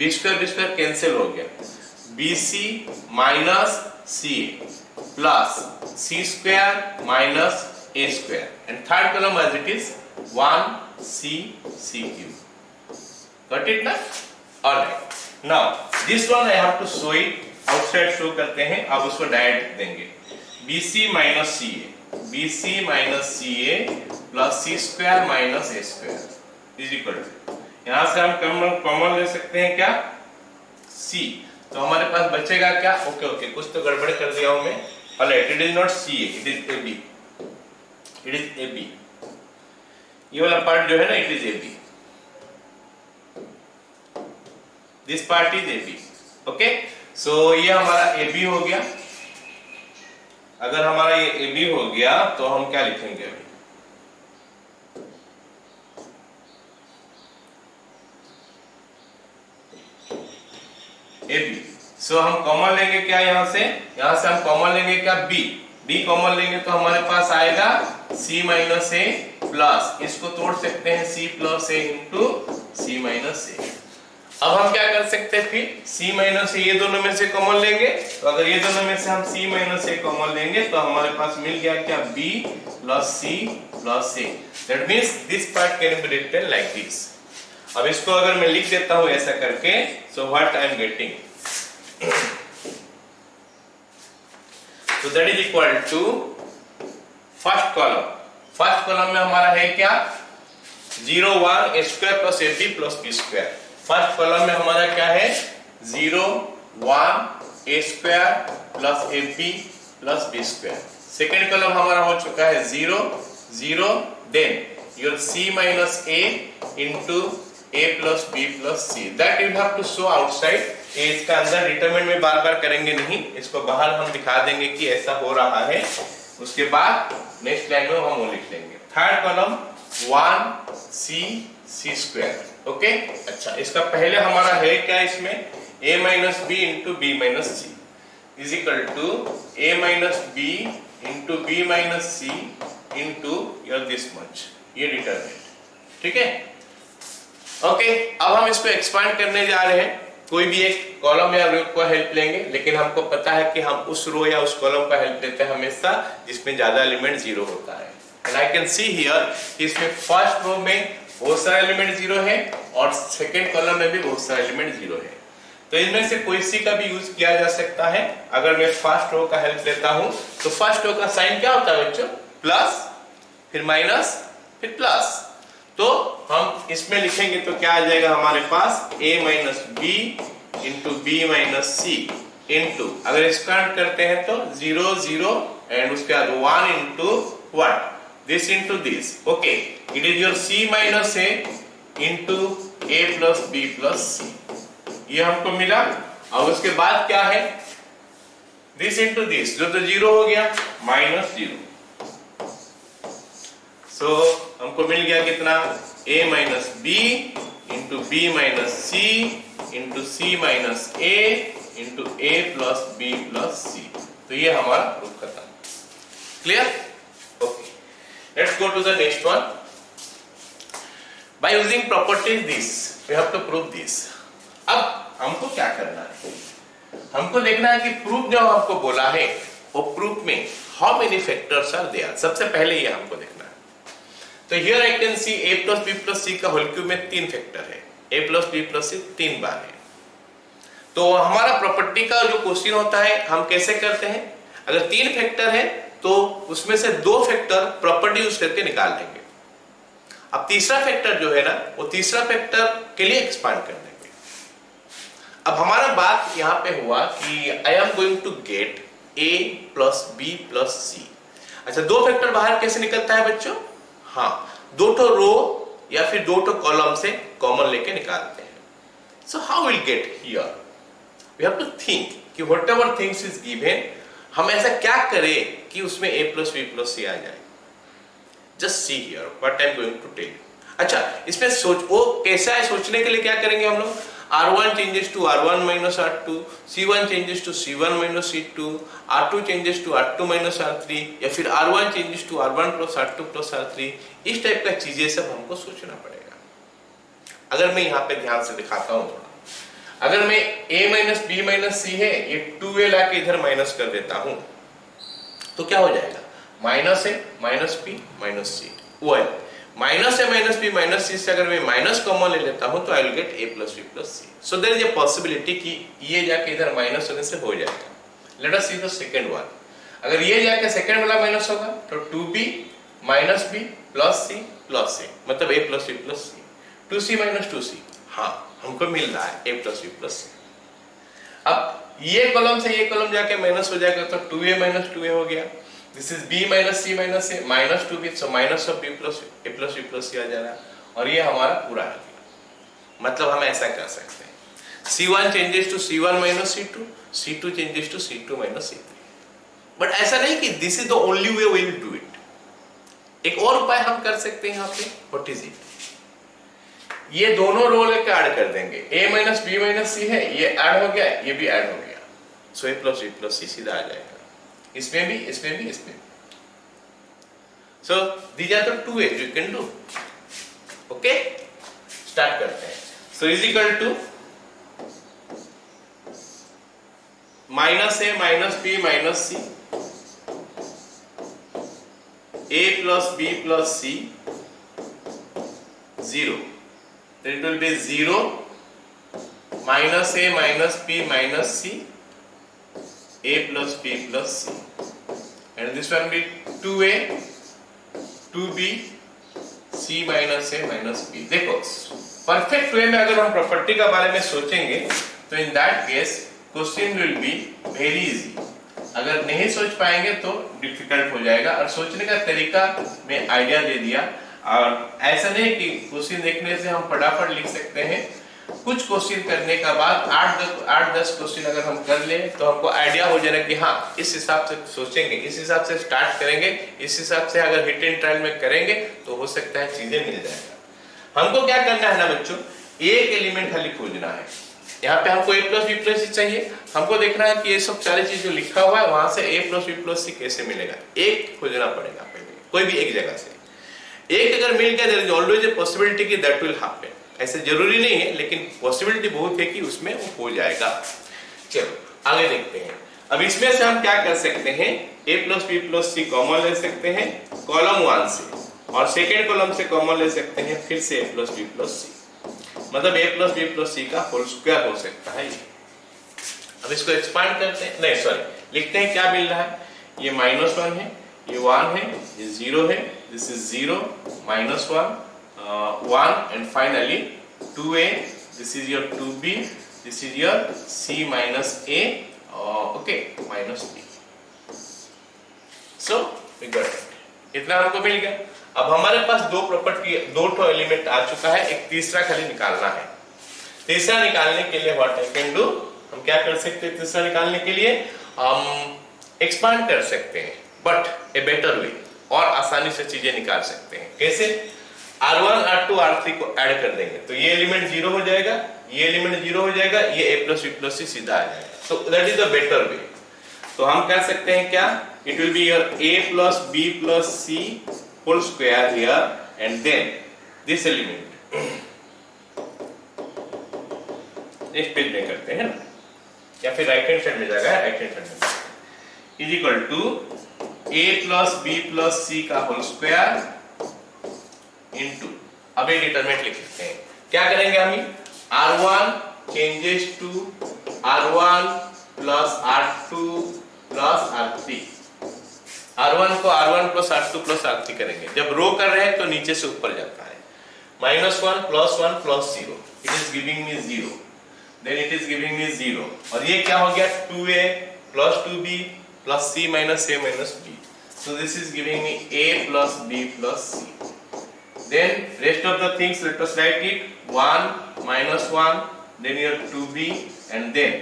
b स्क्वायर कैंसिल हो गया, bc minus ca plus c square minus a square, and third column as it is 1 c cube. Got it ना? Alright. Now this one I have to show it outside, show करते हैं, अब उसको direct देंगे, bc minus ca plus c square minus a square is equal to, यहाँ से हम common ले सकते हैं क्या, c, तो हमारे पास बचेगा क्या, ओके कुछ तो गड़बड़ कर दिया हूं मैं, alright, it is not ca, it is ab, ये वाला पार्ट जो है ना, it is AB, this part is AB, okay. So ये हमारा AB हो गया। अगर हमारा ये AB हो गया तो हम क्या लिखेंगे अभी, AB। सो हम कॉमन लेंगे क्या, यहां से हम कॉमन लेंगे क्या, B कॉमन लेंगे तो हमारे पास आएगा C माइनस A प्लस, इसको तोड़ सकते हैं C plus A into C minus A। अब हम क्या कर सकते हैं, फिर C माइनस A ये दोनों में से कॉमन लेंगे, तो अगर ये दोनों में से हम C माइनस A कॉमन लेंगे तो हमारे पास मिल गया क्या, B plus C plus A, that means this part can be written like this. अब इसको अगर मैं लिख देता हूं ऐसा करके, so what I am getting, so that is equal to first column में हमारा है क्या, 0 1 a square plus ab plus b square, first column में हमारा क्या है, 0 1 a square plus ab plus b square, second column हमारा हो चुका है 0 0, then your c minus a into a plus b plus c, that you have to show outside. इसका अंदर डिटरमिनेंट में बार बार करेंगे नहीं, इसको बाहर हम दिखा देंगे कि ऐसा हो रहा है, उसके बाद नेक्स्ट लाइन में हम वो लिख लेंगे, third column 1 c square, okay. अच्छा, इसका पहले हमारा है क्या, इसमें a minus b into b minus c is equal to a minus b into b minus c into your this much, ये डिटरमिनेंट, ठीक है, ओके। अब हम इसको एक्सपांड करने जा रहे हैं, कोई भी एक कॉलम या रो को हेल्प लेंगे, लेकिन हमको पता है कि हम उस रो या उस कॉलम का हेल्प लेते हैं हमेशा जिसमें ज्यादा एलिमेंट 0 होता है, and I can see here इसमें फर्स्ट रो में बहुत सारे एलिमेंट 0 है और सेकंड कॉलम में भी बहुत सारे एलिमेंट 0 है, तो इनमें से कोई सी का भी यूज किया जा सकता है। अगर मैं फर्स्ट रो का हेल्प लेता हूं तो फर्स्ट रो का साइन क्या होता है बच्चों, प्लस, फिर माइनस, फिर प्लस, तो हम इसमें लिखेंगे तो क्या आ जाएगा हमारे पास, a minus B into B minus C into, अगर स्क्वायर करते हैं तो 0 0 एंड उसके बाद 1 into what, this into this, okay, it is your c minus a into a plus b plus c, ये हमको मिला। और उसके बाद क्या है, दिस इंटू दिस, जो तो 0 हो गया, माइनस 0, सो हमको मिल गया कितना, a minus B into B minus C into C minus A into A plus B plus C, तो ये हमारा प्रूफ खत्म, clear, okay. Let's go to the next one. By using properties this we have to prove this. अब हमको क्या करना है, हमको देखना है कि प्रूफ जो हमको बोला है वो प्रूफ में how many factors are there, सबसे पहले ये हमको देखना है। तो here I can see a plus b plus c का होल क्यूब में 3 फैक्टर है, a plus b plus c 3 बार है। तो हमारा प्रॉपर्टी का जो क्वेश्चन होता है हम कैसे करते हैं, अगर 3 फैक्टर है तो उसमें से 2 फैक्टर प्रॉपर्टी यूज करके निकाल लेंगे, अब तीसरा फैक्टर जो है ना वो तीसरा फैक्टर के लिए एक्सपांड कर देंगे। अब हमारा बात यहाँ पे हुआ कि I am going to get a plus b plus c। अच्छा, दो फैक्टर बाहर कैसे निकलता है बच्चों? हाँ, दो ठो रो या फिर दो ठो कॉलम से कॉमन लेके निकालते हैं। So how will get here? We have to think कि व्हाटएवर थिंग्स इज गिवन, हम ऐसा क्या करें कि उसमें a plus b plus c आ जाए। Just see here what I am going to tell. अच्छा, इसमें सोच वो कैसा है, सोचने के लिए क्या करेंगे हम लोग? R1 changes to R1 minus R2, C1 changes to C1 minus C2, R2 changes to R2 minus R3, या फिर R1 changes to R1 plus R2 plus R3। इस टाइप का चीजें सब हमको सोचना पड़ेगा। अगर मैं यहाँ पे ध्यान से दिखाता हूँ थोड़ा, अगर मैं a minus b minus c है, ये 2a लाके इधर माइनस कर देता हूँ तो क्या हो जाएगा? Minus a minus b minus c। वो है minus a minus b minus c से अगर मैं माइनस कॉमन ले लेता हूं तो I will get a plus b plus c। So there is a possibility कि ये जाके इधर माइनस होने से हो जाएगा। Let us see the second one. अगर ये जाके सेकंड वाला माइनस होगा तो 2b minus b plus c plus c, मतलब a plus b plus c। 2c minus 2c, हाँ हमको मिल रहा है a plus b plus c। अब ये कॉलम से ये कॉलम जाके माइनस हो जाएगा तो 2a माइनस 2a हो गया। This is b minus c minus a minus 2b, so minus of b plus a plus b plus c आ जा रहा है और ये हमारा पूरा है। मतलब हम ऐसा कर सकते हैं c1 changes to c1 minus c2, c2 changes to c2 minus c3। But ऐसा नहीं कि this is the only way we will do it। एक और उपाय हम कर सकते हैं यहाँ पे। What is it? ये दोनों रो लेकर ऐड कर देंगे। a minus b minus c है, ये ऐड हो गया, ये भी ऐड हो गया, so a plus b plus c सीधा आ जाएगा। इसमें भी, इसमें भी, इसमें भी। So these are the two ways you can do। Okay, start करते हैं। So is equal to minus a minus b minus c, a plus b plus c, 0। Then it will be 0 minus a minus b minus c, a plus b plus c, and this one will be 2a 2b c minus a minus b। देखो perfect way में अगर हम property का बारे में सोचेंगे तो in that case question will be very easy. अगर नहीं सोच पाएंगे तो डिफिकल्ट हो जाएगा। और सोचने का तरीका में आइडिया दे दिया, और ऐसा नहीं कि क्वेश्चन देखने से हम फटाफट लिख सकते हैं। कुछ क्वेश्चन करने का बाद 8-10 क्वेश्चन अगर हम कर ले तो हमको आइडिया हो जाएगा कि हाँ इस हिसाब से सोचेंगे, इस हिसाब से स्टार्ट करेंगे, इस हिसाब से अगर हिट एंड ट्रायल में करेंगे तो हो सकता है चीजें मिल जाएगा। हमको क्या करना है ना बच्चों, एक एलिमेंट खाली खोजना है। यहाँ पे हमको a plus b plus c चाहिए। हमको देखना है कि ये सब सारी चीज जो लिखा हुआ है वहां से a plus b plus c कैसे मिलेगा। एक खोजना पड़ेगा पहले, कोई भी एक जगह से। एक अगर मिल गया there is always a possibility कि दैट विल हैपन। ऐसे जरूरी नहीं है लेकिन पॉसिबिलिटी बहुत है कि उसमें वो हो जाएगा। चलो आगे देखते हैं। अब इसमें से हम क्या कर सकते हैं, a plus b plus c common ले सकते हैं कॉलम 1 से, और सेकेंड कॉलम से कॉमन ले सकते हैं फिर से a plus b plus c, मतलब a plus b plus c का होल स्क्वायर हो सकता है। अब इसको एक्सपांड करते हैं, नहीं सॉरी लिखते हैं क्या मिल रहा है। ये -1 है, ये 1 है, ये 0 है, this is 0 -1 1 and finally 2a, this is your 2b, this is your c minus a, okay minus b। so we got it, इतना हमको मिल गया। अब हमारे पास दो प्रॉपर्टी, दो ठो एलिमेंट आ चुका है, एक तीसरा खाली निकालना है। तीसरा निकालने के लिए व्हाट आई कैन डू, हम क्या कर सकते हैं, तीसरा निकालने के लिए हम एक्सपांड कर सकते हैं बट ए बेटर वे, और आसानी से चीजें निकाल सकते हैं। कैसे, R1 R2 R3 को ऐड कर देंगे तो ये एलिमेंट 0 हो जाएगा, ये एलिमेंट 0 हो जाएगा, ये a plus b plus c सीधा आ जाएगा। So that is the better way. तो हम कह सकते हैं क्या, it will be your a plus b plus c whole square here and then this element. Next page में करते हैं ना, या फिर राइट हैंड साइड में जाएगा, राइट हैंड साइड में is equal to a plus b plus c का होल स्क्वायर इनटू, अब ये डिटरमिनेंट लिख सकते हैं। क्या करेंगे हम, R1 changes to R1 plus R2 plus R3। R1 को R1 plus R2 plus R3 करेंगे। जब रो कर रहे हैं तो नीचे से ऊपर जाता है। -1 plus 1 plus 0, it is giving me 0, then it is giving me 0, और ये क्या हो गया 2a plus 2b plus c minus a minus b. So this is giving me a plus b plus c. Then rest of the things, let us write it. 1 minus 1, then your 2b, and then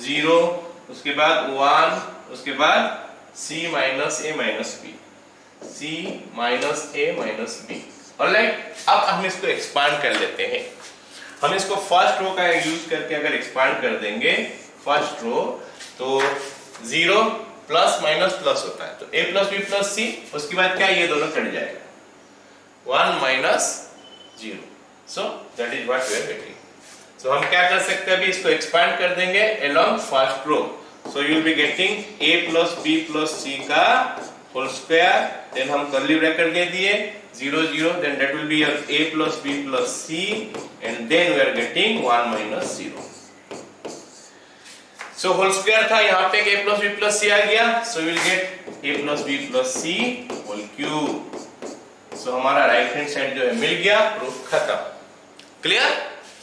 0, उसके बाद 1, उसके बाद c minus a minus b, c minus a minus b. Alright, अब हम इसको expand कर लेते हैं. हम इसको फर्स्ट रो का यूज करके अगर एक्सपांड कर देंगे फर्स्ट रो, तो 0 प्लस माइनस प्लस होता है, तो a plus b plus c, उसके बाद क्या, ये दोनों कट जाएगा, 1 minus 0. So that is what we are getting. So हम क्या कर सकते हैं, अभी इसको एक्सपांड कर देंगे along first row. So you will be getting a plus b plus c का होल स्क्वायर, देन हम कर्ली ब्रैकेट दे दिए 0 0, then that will be your a plus b plus c, and then we are getting 1 minus 0. So whole square था, यहाँ पे a plus b plus c आ गया, so we will get a plus b plus c whole cube. So हमारा right hand side जो है मिल गया, proof खत्म. Clear?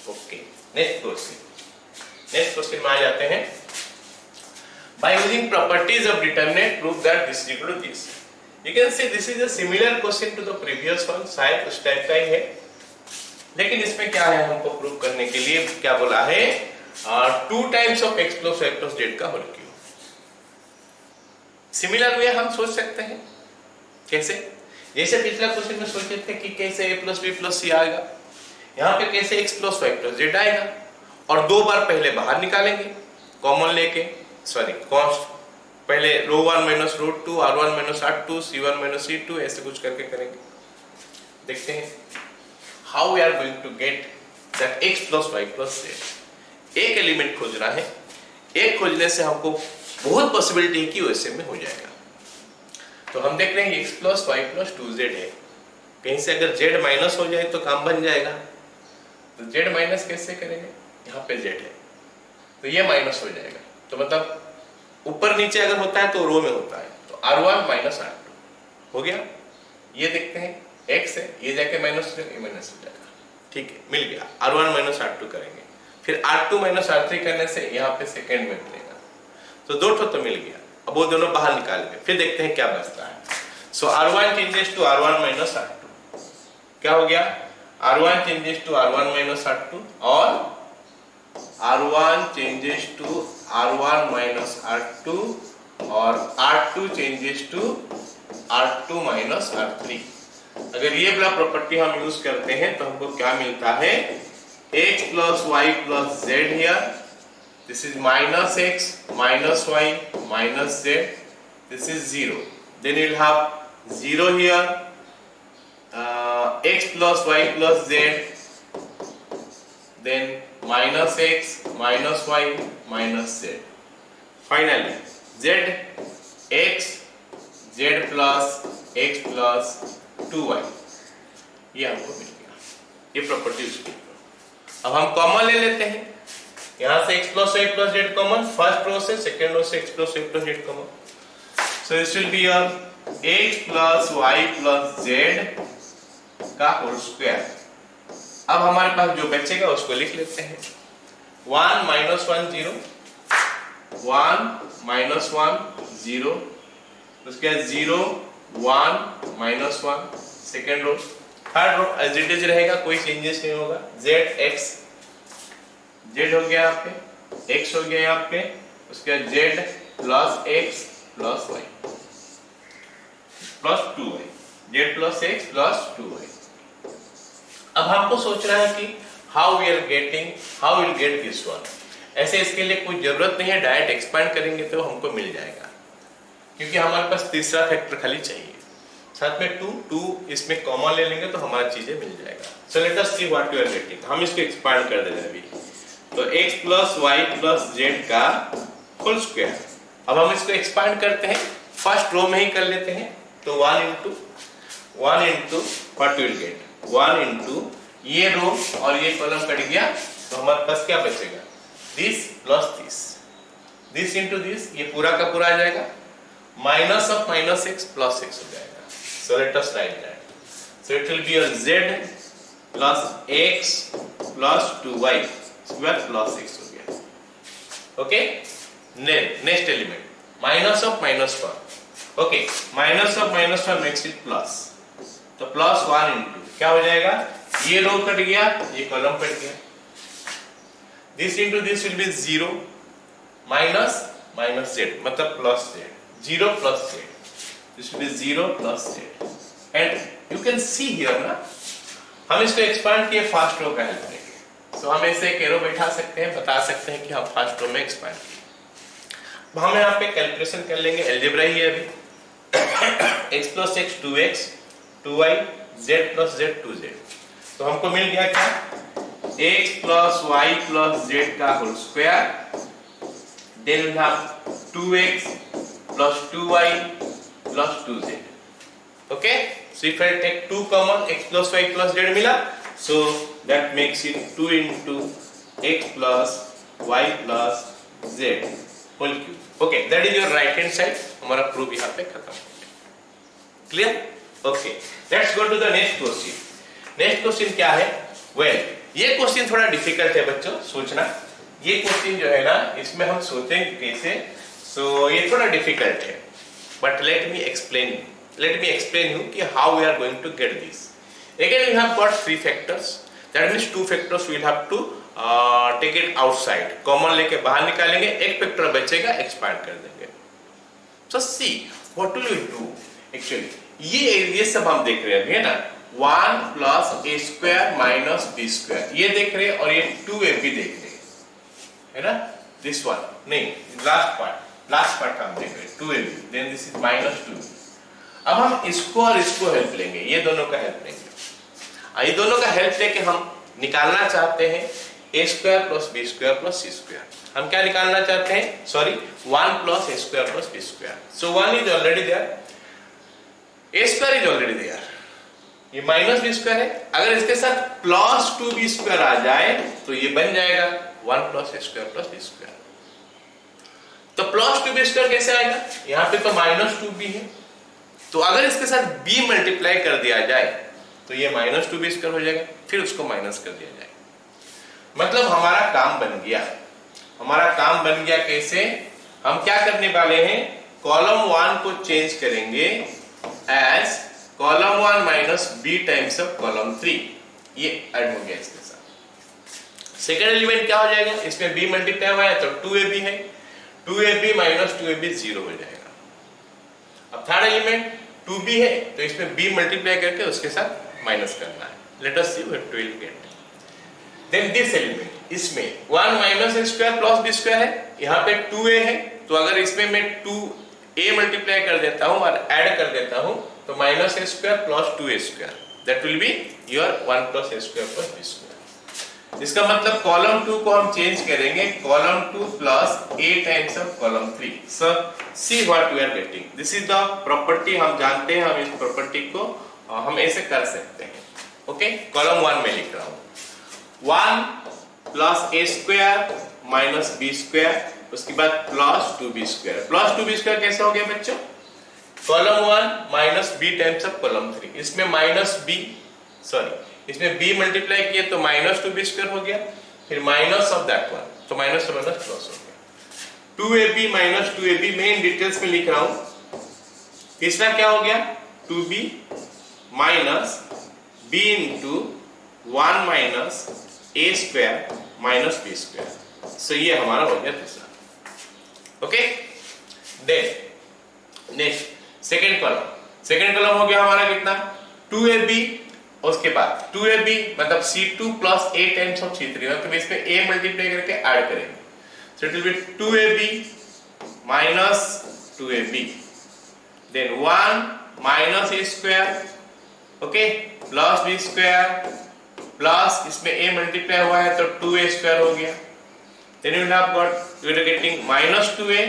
Okay, next question में आ जाते हैं. By using properties of determinant, prove that this is equal to this. You can see this is a similar question to the previous one, शायद उस type का ही है, लेकिन इसमें क्या है, हमको प्रूव करने के लिए क्या बोला है, 2 times of x plus y plus z का होल क्यूब. सिमिलर वे हम सोच सकते हैं. कैसे? जैसे पिछला क्वेश्चन में सोचे थे कि कैसे a plus b plus c आएगा, यहाँ पे कैसे x plus y plus z आएगा, और 2 बार पहले बाहर निकालेंगे कॉमन लेके, सॉरी कॉन्स्ट, पहले row 1 minus row 2, r1 minus r2, c1 minus c2, ऐसे कुछ करके करेंगे. देखते हैं how we are going to get that x plus y plus z. एक एलिमेंट खोजना है, एक खोजने से हमको बहुत पॉसिबिलिटी है कि वैसे में हो जाएगा. तो हम देख रहे हैं x plus y plus 2z है, कहीं से अगर z माइनस हो जाए तो काम बन जाएगा. तो z माइनस कैसे करेंगे, यहाँ पे z है तो ये माइनस हो जाएगा, तो मतलब ऊपर नीचे अगर होता है तो रो में होता है, तो r1 माइनस r2 हो गया. ये देखते हैं x है, ये जाके माइनस हो जाएगा, ये माइनस हो जाएगा. ठीक है, मिल गया. r1 माइनस r2 करेंगे, फिर r2 माइनस r3 करने से यहाँ पे सेकेंड में मिलेगा, तो 2 ठो तो मिल गया. अब वो दोनों बाहर निकालेंगे, फिर देखते हैं क्या बचता है. So r1 changes to r1 minus r2, क्या हो गया, r1 changes to r1 minus r2, और r1 changes to r1 minus r2, और r2 changes to r2 minus r3. अगर ये वाला प्रॉपर्टी हम यूज करते हैं तो हमको क्या मिलता है, x plus y plus z here, this is minus x minus y minus z, this is 0, then you will have 0 here, x plus y plus z, then minus x minus y minus z. Finally z x z plus x plus 2y, ये हमको मिल गया. ये property उसकी. अब हम common ले लेते हैं, यहाँ से x plus y plus z common, first row से सेकेंड रो से x plus y plus z common. So this will be your x plus y plus z का होल स्क्वायर. अब हमारे पास जो बचेगा उसको लिख लेते हैं. 1 माइनस 1 0, 1 माइनस 1 0, उसके बाद 0 1 minus 1, second row. Third row as it is रहेगा, कोई चेंजेस नहीं होगा. z x, z हो गया यहाँ पे, x हो गया यहाँ पे, उसके बाद z plus x plus y plus 2y, z plus x plus 2y. अब हमको सोचना है कि how we will get this one. ऐसे इसके लिए कोई जरूरत नहीं है, डायरेक्ट एक्सपांड करेंगे तो हमको मिल जाएगा, क्योंकि हमारे पास तीसरा फैक्टर खाली चाहिए. साथ में 2 इसमें कॉमन ले लेंगे तो हमारा चीजें मिल जाएगा. So let us see what we are getting. हम इसको एक्सपांड कर देंगे अभी. तो x plus y plus z का होल स्क्वायर. अब हम इसको एक्सपांड करते हैं, फर्स्ट रो में ही कर लेते हैं. तो 1 into what will get, 1 into ये रो और ये कॉलम कट गया, तो हमारे पास क्या बचेगा, this plus this into this, ये पूरा का पूरा आ जाएगा, minus of minus x plus x हो जाएगा. So let us right that. So it will B z plus x plus 2y square plus x हो गया. Okay, next element minus of -1, okay, minus of -1 makes it plus, तो +1 into क्या हो जाएगा, ये रो cut गया, ये कॉलम कट गया, this into this will be 0 minus z मतलब plus z, 0 plus z, this will be 0 plus z, and you can see here ना, हम इसको एक्सपांड किए फर्स्ट रो का हेल्प लेंगे, सो हम ऐसे एक एरो बैठा सकते हैं, बता सकते हैं कि हम फर्स्ट रो में एक्सपांड किए। हम यहाँ पे कैलकुलेशन कर लेंगे, अलजेब्रा ही है अभी, x plus x 2x 2y z plus z 2z, तो हमको मिल गया क्या, x plus y plus z का whole square, then we have 2x plus 2y plus 2z, okay, so if I take 2 common, x plus y plus z मिला, so that makes it 2 into x plus y plus z whole cube, okay, that is your right hand side, हमारा proof यहाँ पे खत्म हो गया, clear, okay, let's go to the next question. Next question क्या है, well ये question थोड़ा डिफिकल्ट है बच्चों, सोचना, ये क्वेश्चन जो है ना, इसमें हम सोचेंगे कैसे, सो ये थोड़ा डिफिकल्ट है, but let me explain you कि how we are going to get this. Again we have got 3 factors, that means 2 factors we will have to take it outside, common लेके बाहर निकालेंगे, एक फैक्टर बचेगा, एक्सपांड कर देंगे। So see what will we do actually, ये सब हम देख रहे हैं ना, 1 plus a square minus b square ये देख रहे हैं, और ये 2ab देख रहे हैं, है ना, this one नहीं, लास्ट पार्ट हम देख रहे हैं 2ab, then this is -2। अब हम इसको और इसको हेल्प लेंगे, ये दोनों का हेल्प लेंगे, ये दोनों का हेल्प लेके हम निकालना चाहते हैं a square plus b square plus c square, हम क्या निकालना चाहते हैं, sorry 1 plus a square plus b square, so 1 is already there, a square is already there, ये माइनस b स्क्वायर है, अगर इसके साथ प्लस 2b स्क्वायर आ जाए तो ये बन जाएगा 1 plus a square plus b square, तो प्लस 2b स्क्वायर कैसे आएगा, यहाँ पे तो -2b है, तो अगर इसके साथ b मल्टीप्लाई कर दिया जाए तो ये -2b स्क्वायर हो जाएगा, फिर उसको माइनस कर दिया जाए, मतलब हमारा काम बन गया, कैसे, हम क्या करने वाले हैं, कॉलम 1 को चेंज करेंगे as column 1 minus b times of column 3, ये ऐड हो गया इसके साथ। सेकंड एलिमेंट क्या हो जाएगा, इसमें b मल्टीप्लाई हुआ है तो 2ab है, 2ab माइनस 2ab 0 हो जाएगा। अब थर्ड एलिमेंट 2b है, तो इसमें b मल्टीप्लाई करके उसके साथ माइनस करना है, let us see what we will get. Then this element, इसमें 1 minus a square plus b square है, यहाँ पे 2a है, तो अगर इसमें मैं 2a मल्टीप्लाई कर देता हूँ और ऐड कर देता हूँ तो minus a square plus 2a square, that will be your 1 plus a square plus b square. इसका मतलब कॉलम 2 को हम चेंज करेंगे, column 2 plus a times of column 3, so see what we are getting, this is the property, हम जानते हैं, हम इस प्रॉपर्टी को हम ऐसे कर सकते हैं, ओके, कॉलम 1 में लिख रहा हूँ, 1 plus a square minus b square, उसके बाद plus 2b square, plus 2b square कैसे हो गया बच्चों, column 1 minus b times of column 3, इसमें माइनस b, सॉरी इसमें b मल्टीप्लाई किए तो माइनस 2b स्क्वायर हो गया, फिर माइनस ऑफ दैट वन, तो माइनस से माइनस प्लस हो गया, 2ab माइनस 2ab मैं इन डिटेल्स में लिख रहा हूं, तीसरा क्या हो गया, 2b minus b into 1 minus a square minus b square, so ये हमारा हो गया तीसरा, okay. Then next second column हो गया हमारा कितना, 2ab, उसके बाद 2ab मतलब c2 plus a times of c3, मतलब इसमें a मल्टीप्लाई करके ऐड करेंगे, so it will be 2ab minus 2ab, then 1 minus a square, okay, plus b square, plus इसमें a मल्टीप्लाई हुआ है तो 2a स्क्वायर हो गया, then you will have got, you are getting minus 2a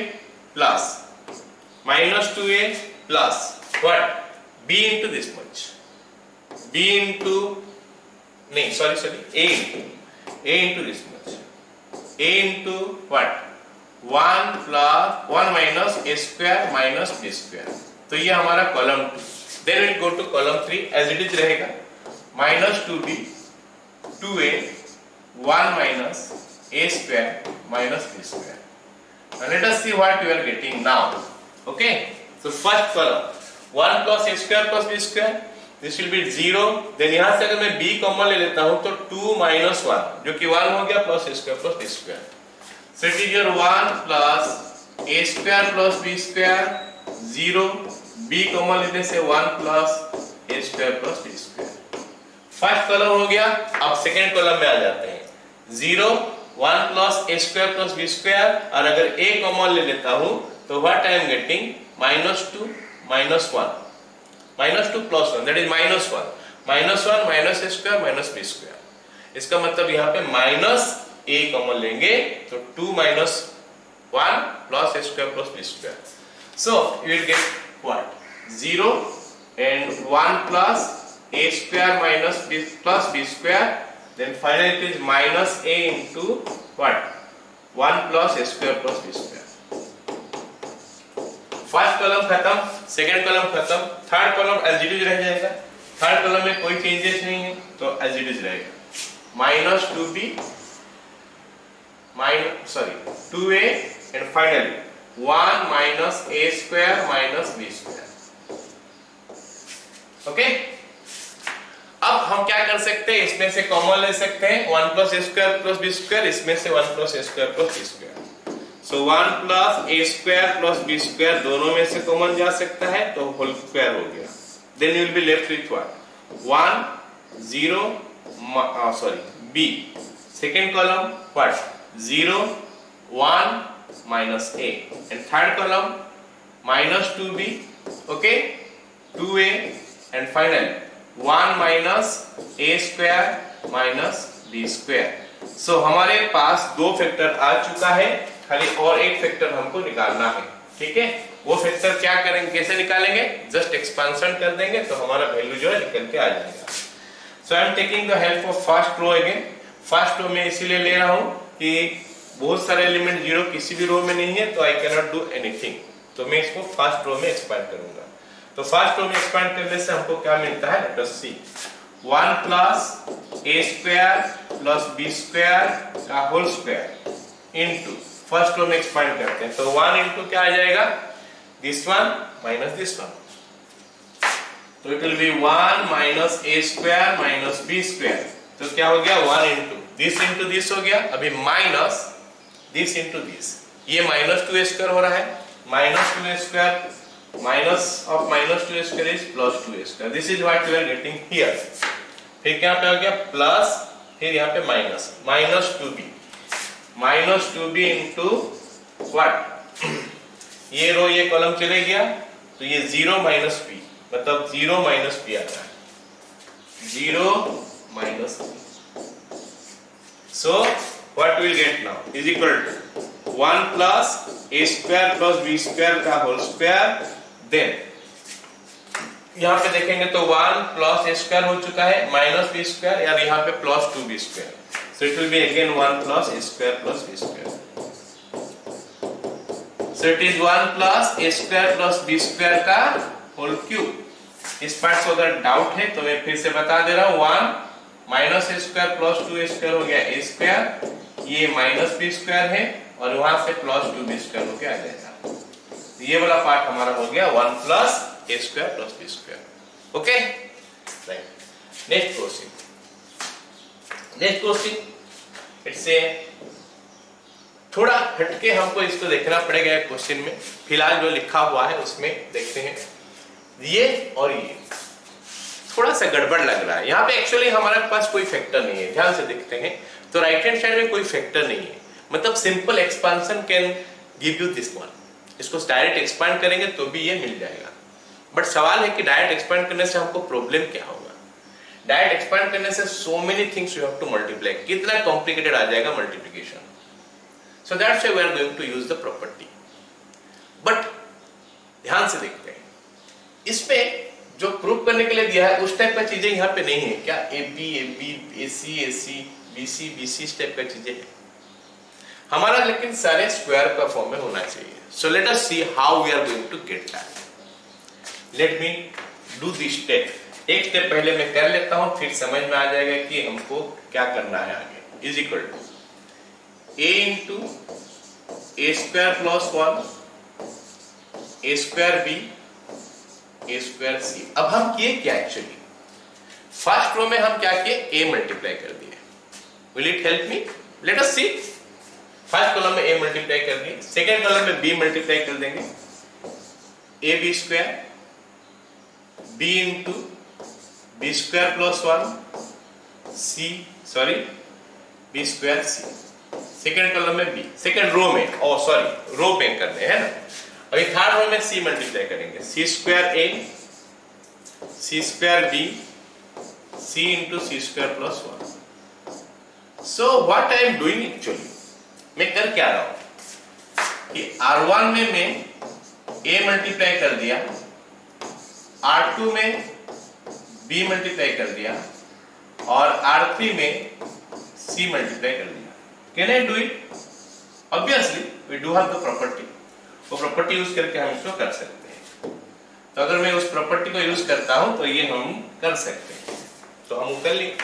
plus what, b into this much, b into नहीं sorry a into this much, a into what, 1 plus 1 minus a square minus b square, तो ये हमारा column 2, then we'll go to column 3 as it is रहेगा, minus 2b 2a 1 minus a square minus b square, Let us see what we are getting now. Okay, so first column 1 plus a square plus b square, this will be 0. then यहां से अगर मैं b common ले लेता हूं तो 2 minus 1 जो कि 1 हो गया plus a square plus b square. So it is your 1 plus a square plus b square 0, b common लेने से 1 plus a square plus b square. First column हो गया. अब सेकंड कॉलम में आ जाते हैं. 0 1 plus a square plus b square, और अगर a कॉमन ले लेता हूं तो what I am getting -2 minus 1 minus 2 plus 1, that is minus 1 minus a square minus b square. इसका मतलब यहाँ पे माइनस a कॉमन लेंगे तो 2 minus 1 plus a square plus b square. So you will get what? 0 and 1 plus a square minus b plus b square, then finally it is minus a into what? 1 plus a square plus b square. First column खत्म, second column खत्म, third column as it is रह जाएगा. Third column में कोई changes नहीं है तो as it is रहेगा. Minus 2b minus 2a and finally 1 minus a square minus b square. Okay, अब हम क्या कर सकते हैं, इसमें से कॉमन ले सकते हैं 1 plus a square plus b square, इसमें से 1 plus a square plus b square. So 1 plus a square plus b square दोनों में से कॉमन जा सकता है तो होल स्क्वायर हो गया. Then you will be left with what? 1 0 b. Second column what? 0 1 minus a, and third column minus 2b. Okay, 2a and finally 1 minus a square minus b square. So हमारे पास दो factor आ चुका है, खाली और एक factor हमको निकालना है. ठीक है, वो फैक्टर क्या करेंगे, कैसे निकालेंगे, जस्ट एक्सपेंशन कर देंगे तो हमारा वैल्यू जो है निकल के आ जाएगा. So I am taking the help of first row again. First row में इसीलिए ले रहा हूं कि बहुत सारे एलिमेंट जीरो किसी भी रो में नहीं है तो I can not do anything, तो मैं इसको फर्स्ट रो में एक्सपेंड करूंगा. तो फर्स्ट रो में एक्सपेंड करने से हमको क्या मिलता है, let us see. 1 plus a square plus b square का whole square into first row में एक्सपेंड करते हैं तो 1 इनटू क्या आ जाएगा, this one minus this one, तो it will be 1 minus a square minus b square. तो क्या हो गया, 1 इनटू दिस हो गया. अभी माइनस दिस इनटू दिस, ये -2a स्क्वायर हो रहा है. -2a square minus of -2a square is +2a square. This is what we are getting here. फिर क्या पे हो गया प्लस, फिर यहाँ पे माइनस -2b इंटू व्हाट, ये रो ये कॉलम चले गया तो ये 0 minus p, मतलब 0 minus p आता है. 0 minus p. So what we will get now is equal to 1 plus a square plus b square का होल स्क्वायर. देन यहाँ पे देखेंगे तो 1 plus a square हो चुका है minus b square, या यहाँ पे plus 2b square. So it will be again 1 plus a square plus b square. So it is 1 plus a square plus b square का होल क्यूब. इस part से अगर डाउट है तो मैं फिर से बता दे रहा हूँ. 1 minus a square plus 2a square हो गया a square, ये minus b square है और वहां से plus 2b square होके आ जाएगा. ये वाला पार्ट हमारा हो गया 1 plus a square plus b square. Okay, right. Next question it's a थोड़ा हटके हमको इसको देखना पड़ेगा क्वेश्चन में. फिलहाल जो लिखा हुआ है उसमें देखते हैं. ये और ये थोड़ा सा गड़बड़ लग रहा है. यहाँ पे एक्चुअली हमारे पास कोई फैक्टर नहीं है. ध्यान से देखते हैं तो राइट हैंड साइड में कोई फैक्टर नहीं है, मतलब simple expansion can give you this one. इसको डायरेक्ट एक्सपेंड करेंगे तो भी ये मिल जाएगा. बट सवाल है कि डायरेक्ट एक्सपेंड करने से हमको प्रॉब्लम क्या होगा. डायरेक्ट एक्सपेंड करने से so many things you have to multiply, कितना कॉम्प्लिकेटेड आ जाएगा multiplication. So that's why we are going to use the property. But ध्यान से देखते हैं, इसमें जो प्रूव करने के लिए दिया है उस टाइप का चीजें यहाँ पे नहीं है क्या. A B A C B C इस टाइप का चीजें है हमारा, लेकिन सारे स्क्वायर का फॉर्म में होना चाहिए. So let us see how we are going to get that. Let me do this step. एक स्टेप पहले मैं कर लेता हूं, फिर समझ में आ जाएगा कि हमको क्या करना है आगे. Is equal to a into A square plus 1 A square B A square C. अब हम किए क्या एक्चुअली, फर्स्ट रो में हम क्या किए, ए मल्टीप्लाई कर दिए। Will it help me, let us see. First column में ए मल्टीप्लाई कर दिए, सेकेंड कॉलम में बी मल्टीप्लाई कर देंगे, a b square b into b square plus 1 c, sorry b square c. Second column में b, second row में, oh sorry रो में करने हैं ना। अभी थर्ड रो में सी मल्टीप्लाई करेंगे, C square A C square B C into C square plus 1। So what I am doing actually, मैं कर क्या रहा हूं कि R1 में मैं a मल्टीप्लाई कर दिया, R2 में b मल्टीप्लाई कर दिया और R3 में c मल्टीप्लाई कर दिया। Can I do it? Obviously we do have the property, वो प्रॉपर्टी यूज करके हम इसको कर सकते हैं। तो अगर मैं उस प्रॉपर्टी को यूज करता हूं तो ये हम कर सकते हैं, तो हम कर लेंगे।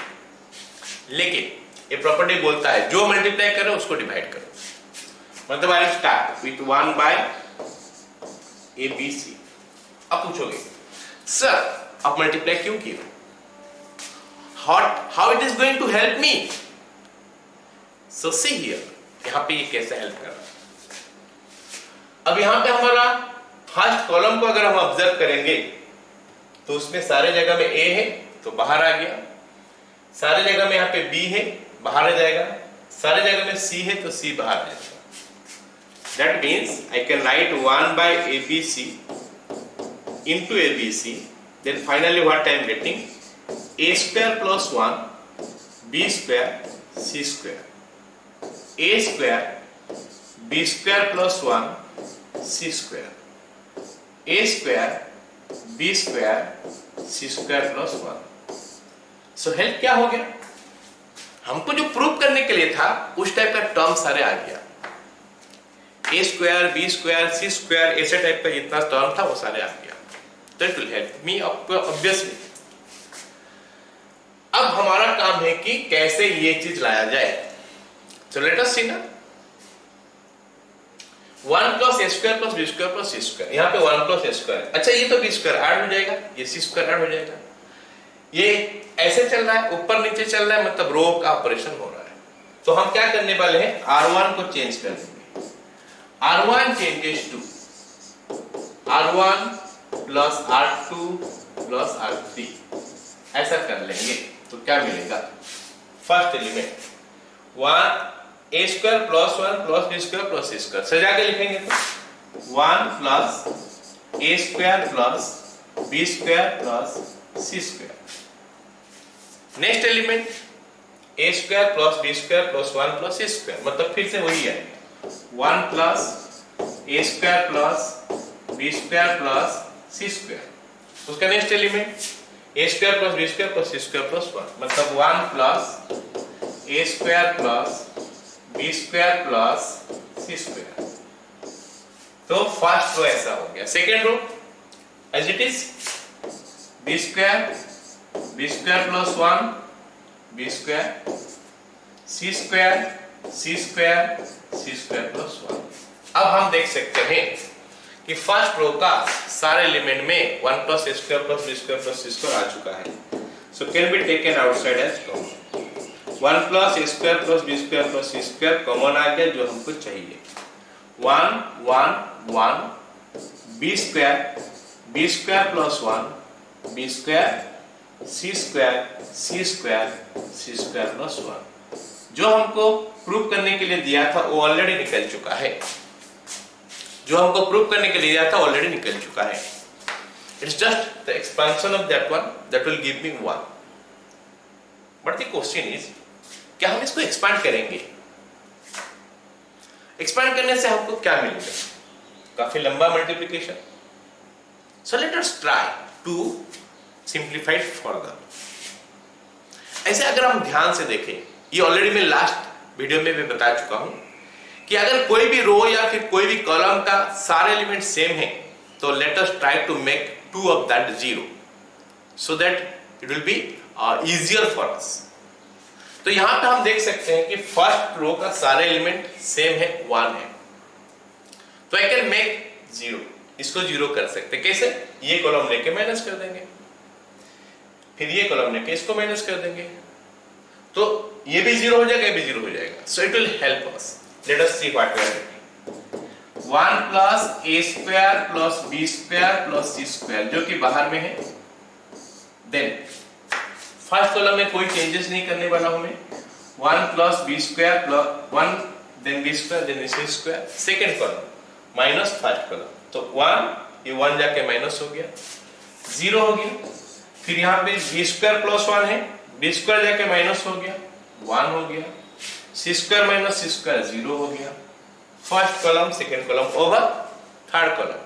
लेकिन ये प्रॉपर्टी बोलता है जो मल्टीप्लाई करो उसको डिवाइड करो, मतलब I start with 1 by a b c. अब पूछोगे सर आप मल्टीप्लाई क्यों किए, how it is going to help me? So see here, यहां पे ये कैसे हेल्प कर रहा है। अब यहां पे हमारा फर्स्ट कॉलम को अगर हम ऑब्जर्व करेंगे तो उसमें सारे जगह में ए है तो बाहर आ गया, सारे जगह में यहाँ पे बी है बाहर आ जाएगा, सारे जगह में सी है तो सी बाहर आ जाएगा। That means I can write 1 by a b C into a b c, then finally what I am getting, a square plus 1 B square C square, a square b square plus 1 c square, a square b square C square plus 1। So help क्या हो गया, हमको जो prove करने के लिए था उस टाइप का टर्म सारे आ गया, ए स्क्वायर बी स्क्वायर सी स्क्वायर ऐसे टाइप का जितना टर्म था वो सारे आ गया। तो it will help me obviously. अब हमारा काम है कि कैसे ये चीज लाया जाए। सो लेट अस सी ना, 1 plus A square plus B square plus C square, यहाँ पे 1 प्लस ए स्क्वायर, अच्छा ये तो बी स्क्वायर ऐड हो जाएगा, ये सी स्क्वायर ऐड हो जाएगा, ये ऐसे चल रहा है ऊपर नीचे चल रहा है, मतलब रो का ऑपरेशन हो रहा है। तो हम क्या करने वाले हैं, R1 को चेंज कर देंगे, R1 changes to R1 plus R2 plus R3, ऐसा कर लेंगे तो क्या मिलेगा, first element 1 A square plus 1 plus B square plus C square, सजा के लिखेंगे तो 1 plus A square plus B square plus C square. Next element A square plus B square plus 1 प्लस सी स्क्वायर, मतलब फिर से वही आएगा 1 plus A square plus B square plus C square. उसका next element A square plus B square plus C square plus 1, मतलब 1 plus A square plus B square plus C square. तो first row ऐसा हो गया। Second row as it is B square plus 1 B square C square plus 1। अब हम देख सकते हैं कि फर्स्ट रो का सारे एलिमेंट में 1 plus A square plus B square plus C square आ चुका है। So can be taken outside as common, 1 plus A square plus B square plus C square common आ गया जो हमको चाहिए। 1 1 1 B square plus 1 B square सी square plus 1। जो हमको प्रूव करने के लिए दिया था वो ऑलरेडी निकल चुका है, जो हमको प्रूव करने के लिए दिया था ऑलरेडी निकल चुका है। It's just the expansion of that one that will give me 1। But the question is, क्या हम इसको एक्सपांड करेंगे? एक्सपांड करने से हमको क्या मिलेगा? काफी लंबा multiplication. So let us try to simplify further. ऐसे अगर हम ध्यान से देखें, ये ऑलरेडी मैं लास्ट वीडियो में भी बता चुका हूं कि अगर कोई भी रो या फिर कोई भी कॉलम का सारे एलिमेंट सेम है तो let us try to make 2 of that 0 so that it will be easier for us. तो यहां पे हम देख सकते हैं कि फर्स्ट रो का सारे एलिमेंट सेम है, 1 है। तो आई कैन मेक 0, इसको 0 कर सकते। कैसे? ये कॉलम लेके माइनस कर देंगे, फिर ये कॉलम लेके इसको माइनस कर देंगे, तो ये भी 0 हो जाएगा, ये भी 0 हो जाएगा। So it will help us. Let us see what we are getting. 1 plus a square plus b square plus c square, जो कि बाहर में है। देन फर्स्ट कॉलम में कोई चेंजेस नहीं करने वाला हूं मैं। 1 plus b square plus 1 then b square then c square. Second column minus first column, तो 1 ये 1 जाके माइनस हो गया, 0 हो गया। फिर यहाँ पे b स्क्वायर प्लस 1 है, b स्क्वायर जाके माइनस हो गया, 1 हो गया। c square minus c square 0 हो गया। First column second column over. Third column,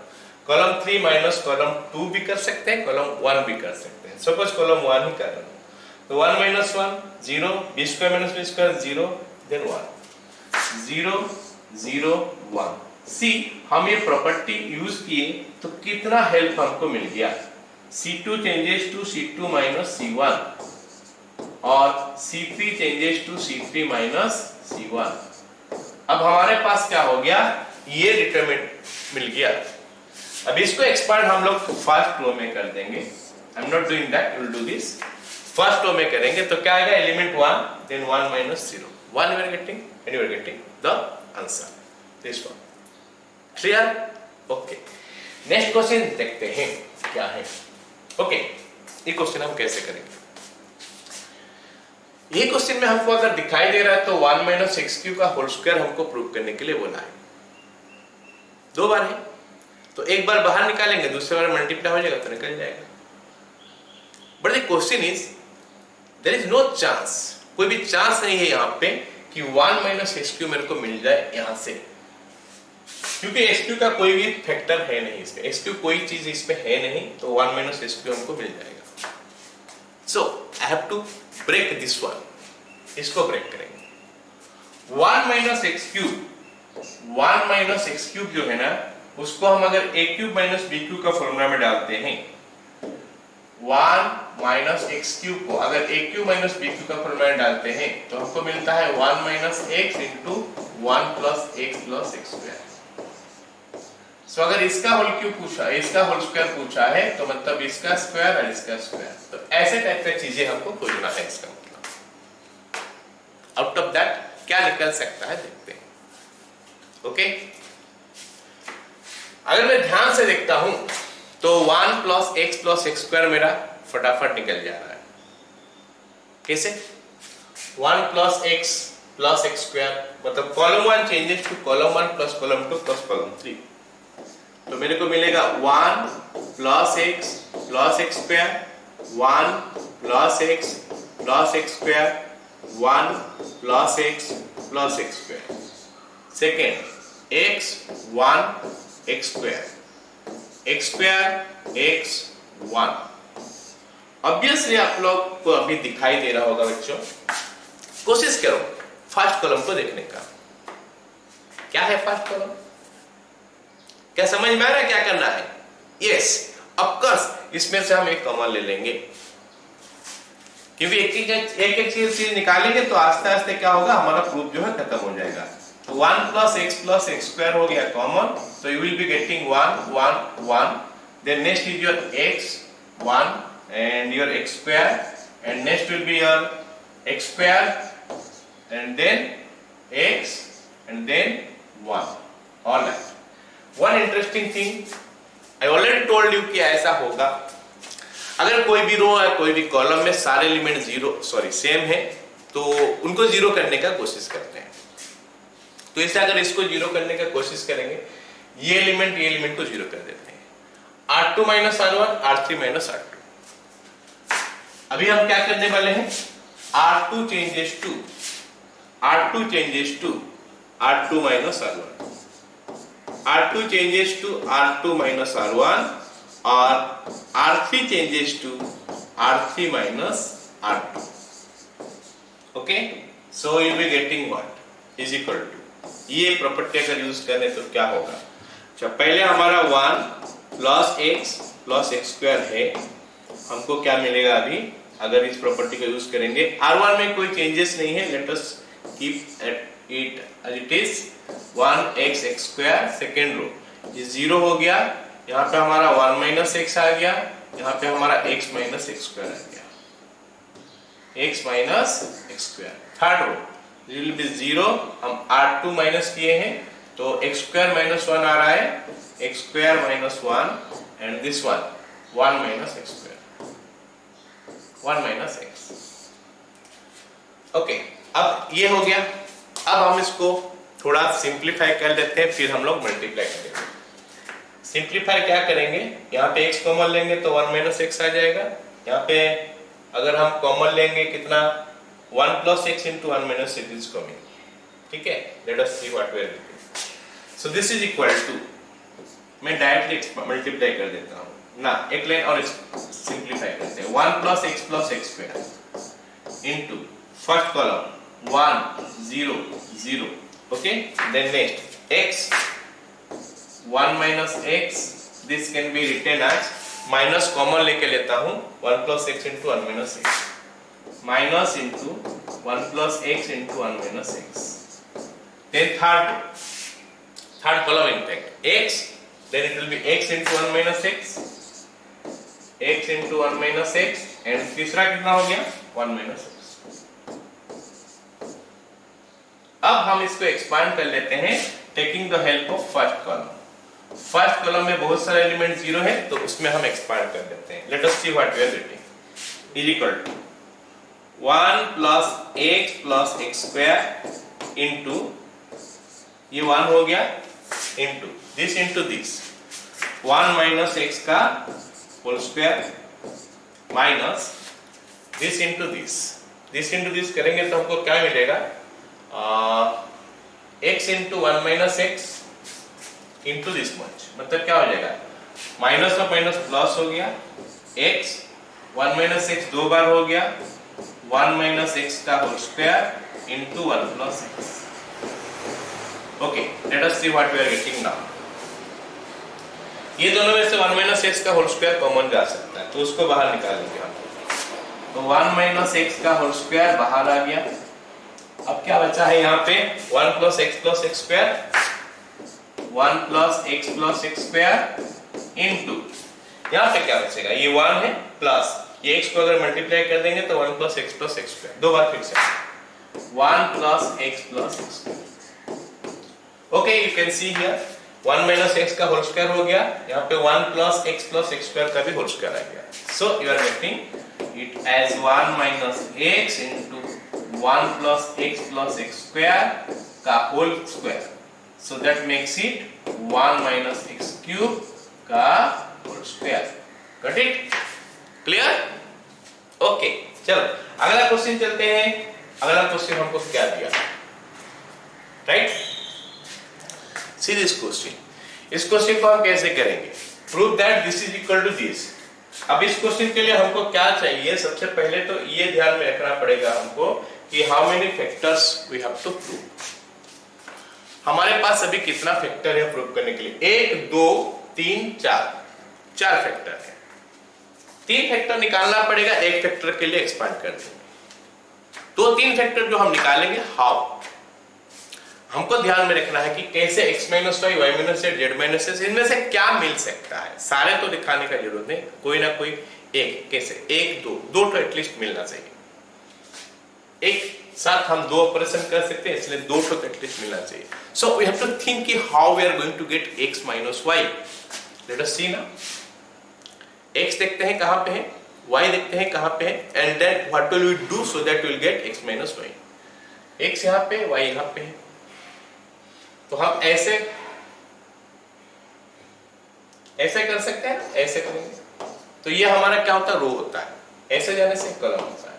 column 3 minus column 2 भी कर सकते हैं, कॉलम 1 भी कर सकते हैं। सपोज कॉलम 1 ही कर रहा हूं, तो 1 minus 1 0, b square minus b square 0 then 1 0 0 1। See हम ये प्रॉपर्टी यूज किए तो कितना हेल्प हमको मिल गया। C2 changes to C2 minus C1 और C3 changes to C3 minus C1। अब हमारे पास क्या हो गया, ये डिटरमिनेंट मिल गया। अब इसको एक्सपांड हम लोग फर्स्ट रो में कर देंगे। I am not doing that, you will do this. First row में करेंगे तो क्या आएगा, element 1 then 1 minus 0 1 you are getting and you are getting the answer, this one. Clear? Okay. Next question देखते हैं क्या है। ओके, ये क्वेश्चन हम कैसे करेंगे। ये क्वेश्चन में हमको अगर दिखाई दे रहा है तो 1 माइनस एक्स क्यूब का होल स्क्वायर हमको प्रूव करने के लिए बोला है। 2 बार है तो एक बार बाहर निकालेंगे, दूसरे बार मल्टीप्लाई हो जाएगा तो निकल जाएगा। But the question is there is no chance, कोई भी चांस नहीं है यहाँ पे कि 1 माइनस एक्स क्यूब मेरे को मिल जाए यहां से, क्योंकि एक्स क्यूब का कोई भी फैक्टर है नहीं इसमें, एक्स क्यूब कोई चीज इसमें है नहीं, तो 1 माइनस एक्स क्यूब हमको मिल जाएगा। So I have to break this one, इसको ब्रेक करेंगे। 1 minus X cube, 1 minus X cube जो है ना, उसको हम अगर a cube minus b cube का फॉर्मूला में डालते हैं, 1 माइनस एक्स क्यूब को अगर a cube minus b cube का फॉर्मूला में डालते हैं तो हमको मिलता है 1 minus x into 1 plus x plus x square. So अगर इसका होल क्यूब पूछा, इसका होल स्क्वायर पूछा है तो मतलब इसका स्क्वायर और इसका स्क्वायर, तो ऐसे टाइप की चीजें हमको खोजना है। इसका मतलब आउट ऑफ दैट क्या निकल सकता है देखते हैं। ओके, अगर मैं ध्यान से देखता हूं तो 1 प्लस एक्स स्क्वायर मेरा फटाफट निकल जा रहा है। कैसे? 1 प्लस एक्स स्क्वायर मतलब column 1 changes to column 1 plus column 2 plus column 3, तो मेरे को मिलेगा 1 plus x square, 1 plus x square, 1 plus x square. Second x 1 x square x 1। Obviously आप लोग को अभी दिखाई दे रहा होगा बच्चों, कोशिश करो फर्स्ट कॉलम को देखने का। क्या है फर्स्ट कॉलम, क्या समझ में आ रहा है क्या करना है? यस, ऑफ कोर्स इसमें से हम एक कॉमन ले लेंगे, क्योंकि एक चीज निकालेंगे तो आस्ते आस्ते क्या होगा, हमारा प्रूफ जो है खत्म हो जाएगा। तो 1 प्लस एक्स स्क्वायर हो गया common, so you will be getting 1 1 1, then next is your x 1 and your x square, and next will be your x square and then x and then 1. All right. One interesting thing I already told you कि ऐसा होगा, अगर कोई भी रो है कोई भी column में सारे एलिमेंट सेम है तो उनको जीरो करने का कोशिश करते हैं। तो इसे अगर इसको जीरो करने का कोशिश करेंगे, ये एलिमेंट को जीरो कर देते हैं। R2 minus R1, R3 minus R2। अभी हम क्या करने वाले हैं, R2 changes to R2 minus R1, R2 changes to R2 minus R1 और R3 changes to R3 minus R2। Okay, so you will be getting what is equal to, ये property अगर use करें तो क्या होगा। अच्छा, पहले हमारा 1 प्लस एक्स स्क्वायर है, हमको क्या मिलेगा अभी अगर इस प्रॉपर्टी का यूज करेंगे। R1 में कोई चेंजेस नहीं है, let us keep at it as it is 1x x square second row, ये 0 हो गया, यहाँ पे हमारा 1 माइनस एक्स आ गया, यहाँ पे हमारा x माइनस एक्स स्क्वायर आ गया, x minus x square. Third row will be 0, हम R2 माइनस किए हैं तो x स्क्वायर माइनस 1 आ रहा है, x square minus 1 and this one 1 minus x square, 1 minus x. Okay, अब ये हो गया। अब हम इसको थोड़ा सिंप्लीफाई कर लेते हैं, फिर हम लोग मल्टीप्लाई करेंगे। सिंप्लीफाई क्या करेंगे, यहाँ पे x कॉमन लेंगे तो 1 माइनस एक्स आ जाएगा, यहाँ पे अगर हम कॉमन लेंगे कितना 1 plus x into 1 minus x is coming, ठीक है। Let us see what we are doing. So this is equal to, मैं डायरेक्टली मल्टीप्लाई कर देता हूँ ना, एक लाइन और सिंप्लीफाई करते हैं, 1 plus x square into first column 1 0 0, okay, then next x 1 minus x, this can be written as minus common लेके लेता हूँ 1 plus x into 1 minus x, minus into 1 plus x into 1 minus x, then third column in fact x, then it will be x into 1 minus x, x into 1 minus x, and तीसरा कितना हो गया 1 minus x। अब हम इसको expand कर लेते हैं taking the help of first column. First column में बहुत सारे एलिमेंट 0 है तो उसमें हम एक्सपांड कर देते हैं। Let us see what we are getting, is equal to 1 plus x plus x square into, ये 1 हो गया, into this into this 1 minus x का whole square minus this into this करेंगे तो हमको क्या मिलेगा, x into 1 minus x into this much, मतलब क्या हो जाएगा, माइनस और माइनस प्लस हो गया, x 1 माइनस एक्स 2 बार हो गया, 1 माइनस एक्स का whole square into 1 plus x. Okay, let us see what we are getting now. ये दोनों में से 1 माइनस एक्स का होल स्क्वायर कॉमन जा सकता है तो उसको बाहर निकालेंगे हम, तो 1 माइनस एक्स का होल स्क्वायर बाहर आ गया। अब क्या बचा है यहाँ पे 1 plus x square, 1 plus x square into, यहाँ पे क्या बचेगा, ये 1 है प्लस ये x को अगर मल्टीप्लाई कर देंगे तो 1 प्लस एक्स स्क्वायर, दो बार फिर से 1 plus x square. Okay, you can see here 1 minus x का होल स्क्वायर हो गया, यहाँ पे 1 प्लस एक्स स्क्वायर का भी होल स्क्वायर आ गया। So you are getting it as 1 minus x into 1 plus x square का whole square, so that makes it 1 minus x cube का whole square. Got it? Clear? Okay, चलो अगला question चलते हैं। अगला क्वेश्चन हमको क्या दिया, राइट? See this question. इस क्वेश्चन को हम कैसे करेंगे, prove that this is equal to this। अब इस क्वेश्चन के लिए हमको क्या चाहिए, सबसे पहले तो ये ध्यान में रखना पड़ेगा हमको कि how many factors we have to prove. हमारे पास अभी कितना फैक्टर है प्रूव करने के लिए, 1 2 3 4 फैक्टर है। 3 फैक्टर निकालना पड़ेगा, एक फैक्टर के लिए एक्सपांड कर देंगे। तो 3 फैक्टर जो हम निकालेंगे, हाउ, हमको ध्यान में रखना है कि कैसे x minus Y, Y minus Z, Z minus s, इनमें से क्या मिल सकता है। सारे तो दिखाने का जरूरत नहीं, कोई ना कोई एक, कैसे 1 2 तो एटलीस्ट मिलना चाहिए। एक साथ हम 2 ऑपरेशन कर सकते हैं, इसलिए 2 तो एटलीस्ट मिलना चाहिए। So we have to think कि how we are going to get x minus Y. Let us see ना, x देखते हैं कहां पे है, y देखते हैं कहां पे है, and then what will we do so that we will get x minus y. x यहां पे, y यहां पे है, तो हम ऐसे कर सकते हैं, ऐसे करेंगे तो ये हमारा क्या होता है, रो होता है, ऐसे जाने से कॉलम होता है।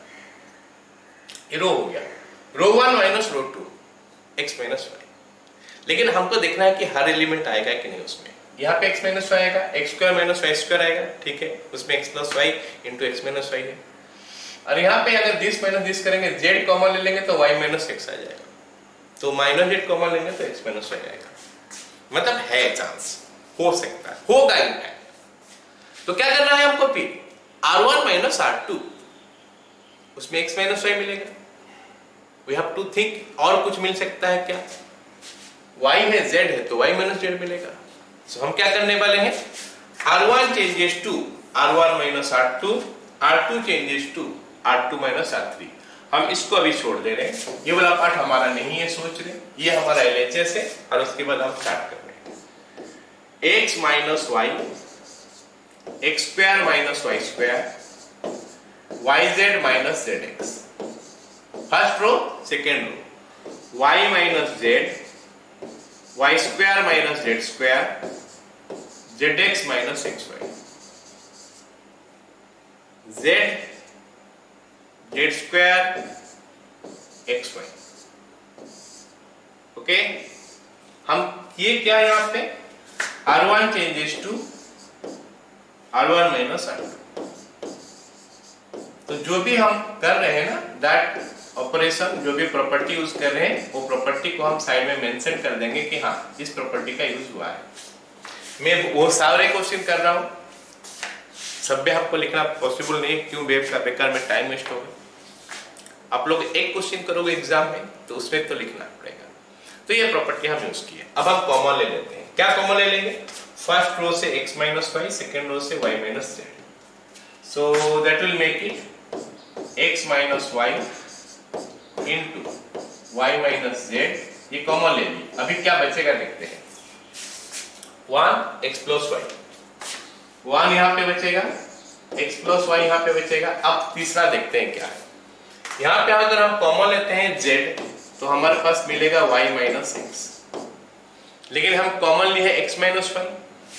ये रो हो गया, row 1 minus row 2 x minus y. लेकिन हमको देखना है कि हर एलिमेंट आएगा कि नहीं उसमें। यहाँ पे x माइनस वाई आएगा, x square minus y square आएगा, ठीक है, उसमें x plus y into x minus y है। और यहाँ पे अगर दिस माइनस दिस करेंगे, z कॉमन ले लेंगे तो y माइनस एक्स आ जाएगा, तो माइनस z कॉमन लेंगे तो x माइनस वाई आएगा। मतलब है चांस, हो सकता है, होगा इनफैक्ट। तो क्या करना है हमको, फिर R1 माइनस R2, उसमें x माइनस वाई मिलेगा, वी हैव टू थिंक और कुछ मिल सकता है क्या? y है, z है तो y माइनस z मिलेगा। सो हम क्या करने वाले हैं, r1 changes to r1 minus r2, r2 changes to r2 minus r3। हम इसको अभी छोड़ दे रहे हैं, ये वाला पार्ट हमारा नहीं है, सोच रहे ये हमारा LHS है। और उसके बाद हम स्टार्ट कर रहे हैं, x minus y, x square minus y square, yz minus zx। First row, second row, y minus z, y square minus z square, zx minus xy, z square xy। ओके, हम किए क्या यहाँ पे, r1 changes to r1 minus r2। तो जो भी हम कर रहे हैं ना, दैट ऑपरेशन, जो भी प्रॉपर्टी यूज कर रहे हैं, वो प्रॉपर्टी को हम साइड में मेंशन कर देंगे कि हाँ इस प्रॉपर्टी का यूज हुआ है। मैं वो सारे क्वेश्चन कर रहा हूँ, सब भी आपको लिखना पॉसिबल नहीं, क्यों वेब का बेकार में टाइम वेस्ट होगा। आप लोग एक क्वेश्चन करोगे एग्जाम में तो उसमें तो लिखना पड़ेगा। तो ये प्रॉपर्टी हम यूज किए। अब हम कॉमन ले लेते हैं। क्या कॉमन ले लेंगे, फर्स्ट रो से x minus y, second row से y minus z। So that will make it x minus y into y minus z। ये कॉमन ले ली। अभी क्या बचेगा देखते हैं, 1 x प्लस वाई, 1 यहाँ पे बचेगा, x प्लस वाई यहाँ पे बचेगा। अब तीसरा देखते हैं क्या है। यहाँ पे अगर हम कॉमन लेते हैं z तो हमारे पास मिलेगा y माइनस x, लेकिन हम कॉमन लिए x माइनस वाई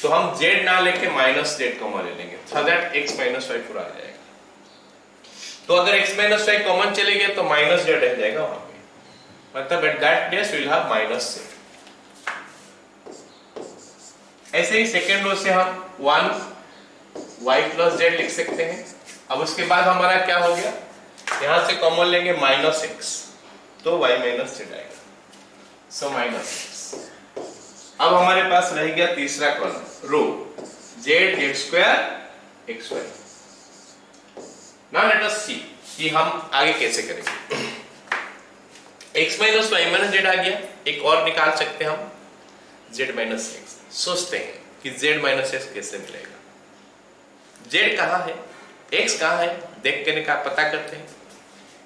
तो हम z ना लेके माइनस z कॉमन ले लेंगे, so that x minus y पूरा आ जाएगा। तो अगर x माइनस वाई कॉमन चले गए तो माइनस z रह जाएगा वहां पे, मतलब at that place we will have minus z। ऐसे ही सेकेंड रो से हम 1 y प्लस z लिख सकते हैं। अब उसके बाद हमारा क्या हो गया, यहां से कॉमन लेंगे माइनस x तो y माइनस z आएगा, सो माइनस x। अब हमारे पास रह गया तीसरा column, row z square xy। Now let us see कि हम आगे कैसे करेंगे। x minus y minus z आ गया, एक और निकाल सकते हैं हम z माइनस x। सोचते हैं कि z माइनस x कैसे मिलेगा, z कहाँ है, x कहाँ है, देख के निकाल पता करते हैं।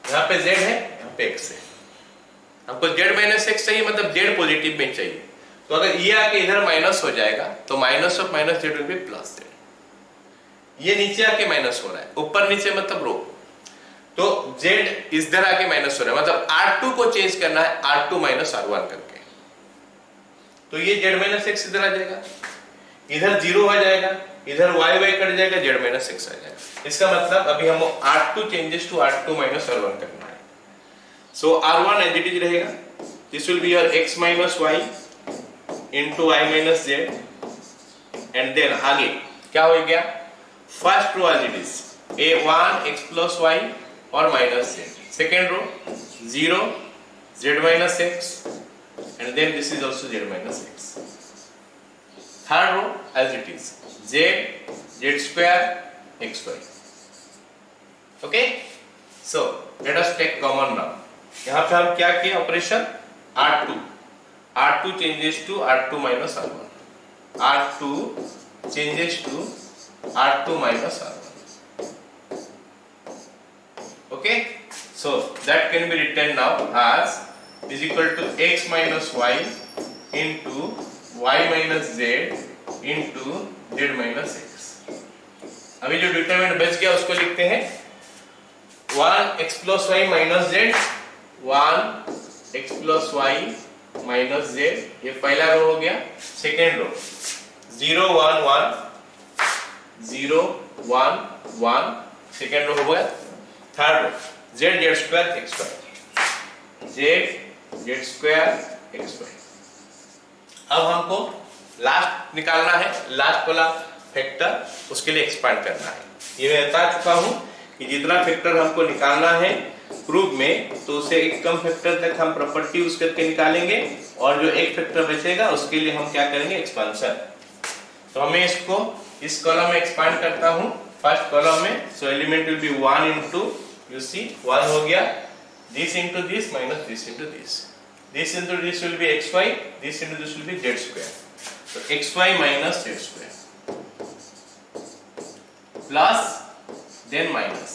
यहाँ पे z है, यहाँ पे x है। हमको z माइनस x चाहिए, मतलब z पॉजिटिव में चाहिए। तो अगर ये आके इधर माइनस हो जाएगा तो minus of minus z will be plus z। ये नीचे आके माइनस हो रहा है, ऊपर नीचे मतलब रो, तो z इधर आके माइनस हो रहा है, मतलब r2 को चेंज करना है r2 माइनस r1 करके। तो ये z माइनस x इधर आ जाएगा, इधर 0 हो जाएगा, इधर y कट जाएगा, z माइनस x आ जाएगा। इसका मतलब अभी हम r2 changes to r2 minus r1 करना है। So r1 as it is रहेगा, this will be your x minus y into y minus z, and then आगे क्या हो गया, first row as it is a1 x plus y और minus z, second row 0 z minus x, and then this is also z minus x. Third row as it is z square xy. Okay, so let us take common now. यहाँ पे हम क्या किए operation, r2 changes to r2 minus r1, r2 changes to r2 minus r1. Okay, so that can be written now as is equal to x minus y into y minus z into z minus x। अभी जो determinant बच गया उसको लिखते हैं 1x plus y minus z, 1x plus y minus z, ये पहला रो हो गया। सेकेंड रो 0 1 1 0 1 1, सेकेंड रो हो गया। Third row z square xy, z square xy। अब हमको लास्ट निकालना है, लास्ट वाला फैक्टर, उसके लिए एक्सपांड करना है। ये मैं बता चुका हूं कि जितना फैक्टर हमको निकालना है प्रूफ में, तो उसे एक कम फैक्टर तक हम प्रॉपर्टी यूज करके निकालेंगे, और जो एक फैक्टर बचेगा उसके लिए हम क्या करेंगे, एक्सपांशन। तो हमें इसको इस कॉलम में एक्सपांड करता हूं, फर्स्ट कॉलम में। So element will be 1 into, you see 1 हो गया, this into this minus this into this. This into this will be xy, this into this will be z square. So xy minus z square plus then minus,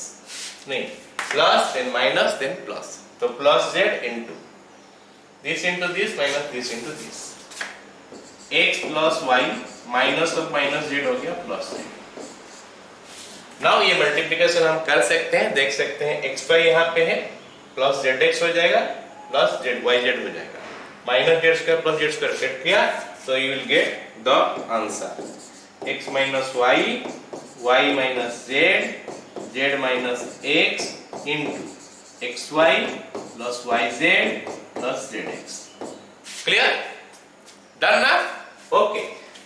नहीं plus then minus then plus. तो plus z into this into this minus this into this. x plus y minus of minus z हो गया plus z. Now ये multiplication हम कर सकते हैं, देख सकते हैं x y यहाँ पे है प्लस जेड एक्स हो जाएगा प्लस जेड वाई जेड हो जाएगा, minus Z square plus Z square set किया तो you will get the answer x minus Y, Y minus Z, Z minus x into X Y plus Y Z plus Z X. Clear? Done ना? Okay,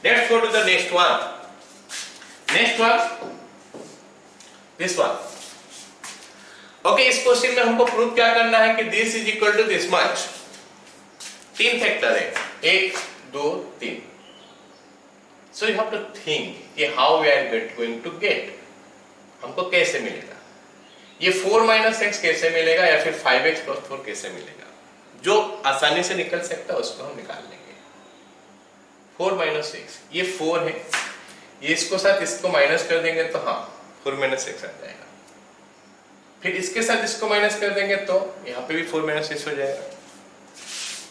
let's go to the next one. Next one, this one. Okay, इस question में हमको prove क्या करना है कि this is equal to this much. 3 factor है, 1 2 3. So you have to think कि how we are going to get, हमको कैसे मिलेगा ये 4 माइनस एक्स कैसे मिलेगा या फिर 5x प्लस 4 कैसे मिलेगा. जो आसानी से निकल सकता है उसको हम निकाल लेंगे. 4 माइनस एक्स, ये 4 है, ये इसको साथ इसको माइनस कर देंगे तो हाँ 4 माइनस एक्स आ जाएगा. फिर इसके साथ इसको माइनस कर देंगे तो यहाँ पे भी 4 माइनस एक्स हो जाएगा.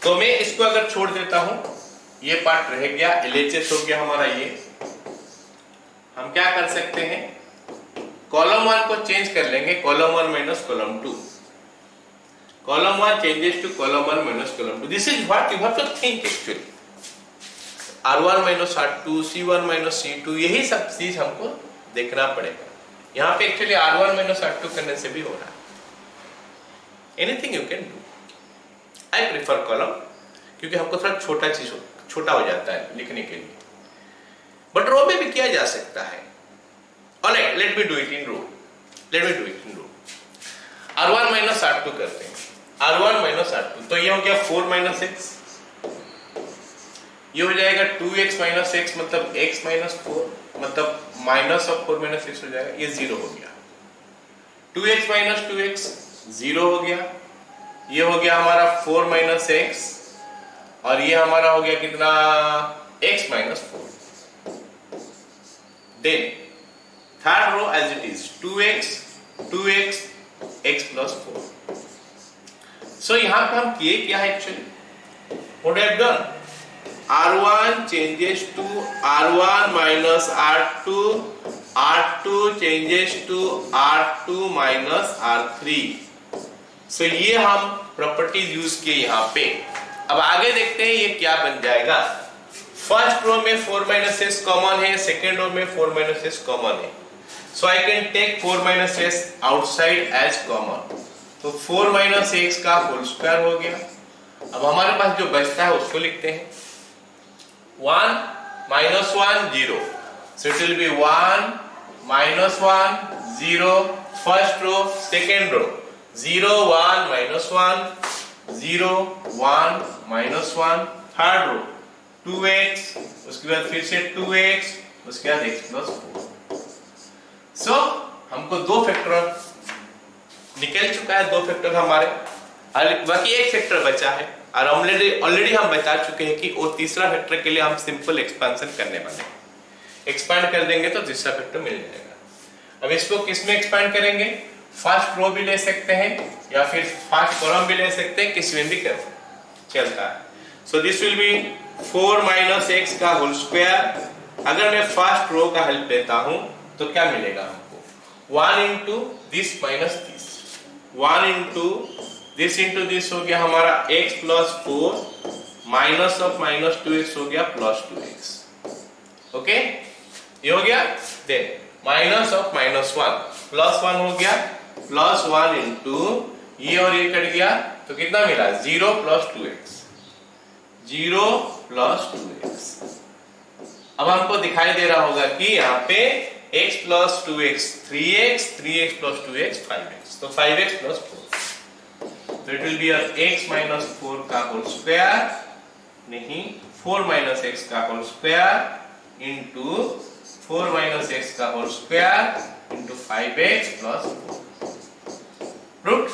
तो मैं इसको अगर छोड़ देता हूं, ये पार्ट रह गया, LHS हो गया हमारा. ये हम क्या कर सकते हैं, कॉलम 1 को चेंज कर लेंगे, column 1 minus column 2. Column 1 changes to column 1 minus column 2. This is what you have to think actually. R1 minus R2, C1 minus C2, यही सब चीज हमको देखना पड़ेगा. यहाँ पे एक्चुअली R1 माइनस R2 करने से भी हो रहा है. Anything you can do. I prefer column क्योंकि हमको थोड़ा छोटा हो जाता है लिखने के लिए, बट रो में भी किया जा सकता है. Alright, let me do it in row. R1 minus R2 करते हैं. R1 माइनस R2 तो ये हो गया 4 माइनस एक्स, ये हो जाएगा 2x माइनस एक्स मतलब x माइनस 4 मतलब माइनस ऑफ 4 माइनस एक्स हो जाएगा, ये 0 हो गया. 2x माइनस 2x 0 हो गया. ये हो गया हमारा 4 माइनस एक्स और ये हमारा हो गया कितना, x minus 4. Then third row as it is 2x x plus 4. So यहां पे हम किए क्या है actually, what I have done, R1 changes to R1 minus R2, R2 changes to R2 minus R3. So ये हम प्रॉपर्टीज यूज किए यहाँ पे. अब आगे देखते हैं ये क्या बन जाएगा. फर्स्ट रो में 4 माइनस एक्स कॉमन है, सेकेंड रो में 4 माइनस एक्स कॉमन है. So I can take 4 minus X outside as common. तो 4 माइनस एक्स का होल स्क्वायर हो गया. अब हमारे पास जो बचता है उसको लिखते हैं. 1 minus 1 0, so it will be 1 minus 1 0 first row, second row 0 1 minus 1 0 1 minus 1 third row 2x, उसके बाद फिर से 2x, उसके बाद x plus 4. so हमको दो फैक्टर निकल चुका है, दो फैक्टर हमारे, बाकी एक फैक्टर बचा है और ऑलरेडी हम बता चुके हैं कि वो तीसरा फैक्टर के लिए हम सिंपल एक्सपेंशन करने वाले हैं. एक्सपांड कर देंगे तो तीसरा फैक्टर मिल जाएगा. अब इसको किस में एक्सपांड करेंगे, फर्स्ट रो भी ले सकते हैं या फिर फर्स्ट कॉलम भी ले सकते हैं, किस में भी कर चलता है. सो this will B 4 minus x का होल स्क्वायर. अगर मैं फर्स्ट रो का हेल्प लेता हूं तो क्या मिलेगा हमको, 1 into this minus this, 1 into this into this हो गया हमारा x plus 4 minus of minus 2x हो गया प्लस 2x. ओके, ये हो गया. Then minus of minus 1 plus 1 हो गया प्लस 1 इंटू ये और ये कट गया तो कितना मिला, 0 प्लस 2x, 0 प्लस 2x. अब हमको दिखाई दे रहा होगा कि यहाँ पे x plus 2x 3x, 3x plus 2x 5x, तो 5x प्लस 4. तो it will be x minus 4 का होल स्क्वायर, नहीं 4 माइनस x का whole square into 4 minus x का whole square into 5x plus 4. Root.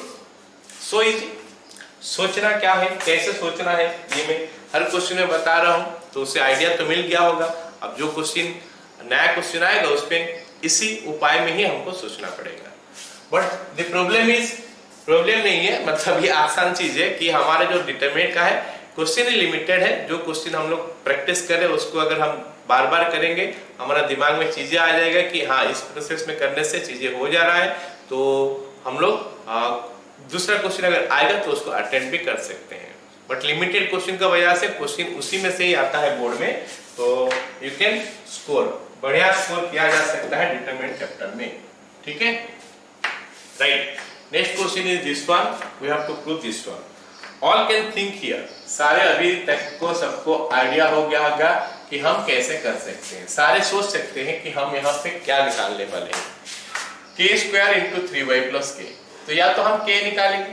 So easy. सोचना क्या है, कैसे सोचना है, ये मैं हर क्वेश्चन में बता रहा हूं, तो उससे आइडिया तो मिल गया होगा। अब जो क्वेश्चन नया क्वेश्चन आएगा उस पर इसी उपाय में ही हमको सोचना पड़ेगा। बट द प्रॉब्लम नहीं है, मतलब ये आसान चीज है कि हमारे जो डिटरमिनेंट का है क्वेश्चन ही लिमिटेड है। जो क्वेश्चन हम लोग प्रैक्टिस करें उसको अगर हम बार बार करेंगे, हमारा दिमाग में चीजें आ जाएगा कि हाँ इस प्रोसेस में करने से चीजें हो जा रहा है, तो हम लोग दूसरा क्वेश्चन अगर आएगा तो उसको अटेंड भी कर सकते हैं। बट लिमिटेड क्वेश्चन का वजह से क्वेश्चन उसी में से ही आता है बोर्ड में, तो यू कैन स्कोर, बढ़िया स्कोर किया जा सकता है डिटरमिनेंट चैप्टर में। ठीक है, right. Next question is this one, we have to prove this one. All can think here, सारे अभी तक को सबको आइडिया हो गया होगा कि हम कैसे कर सकते हैं। सारे सोच सकते हैं कि हम यहाँ पे क्या निकालने वाले हैं, k square into 3y plus k। तो या तो हम k निकालेंगे,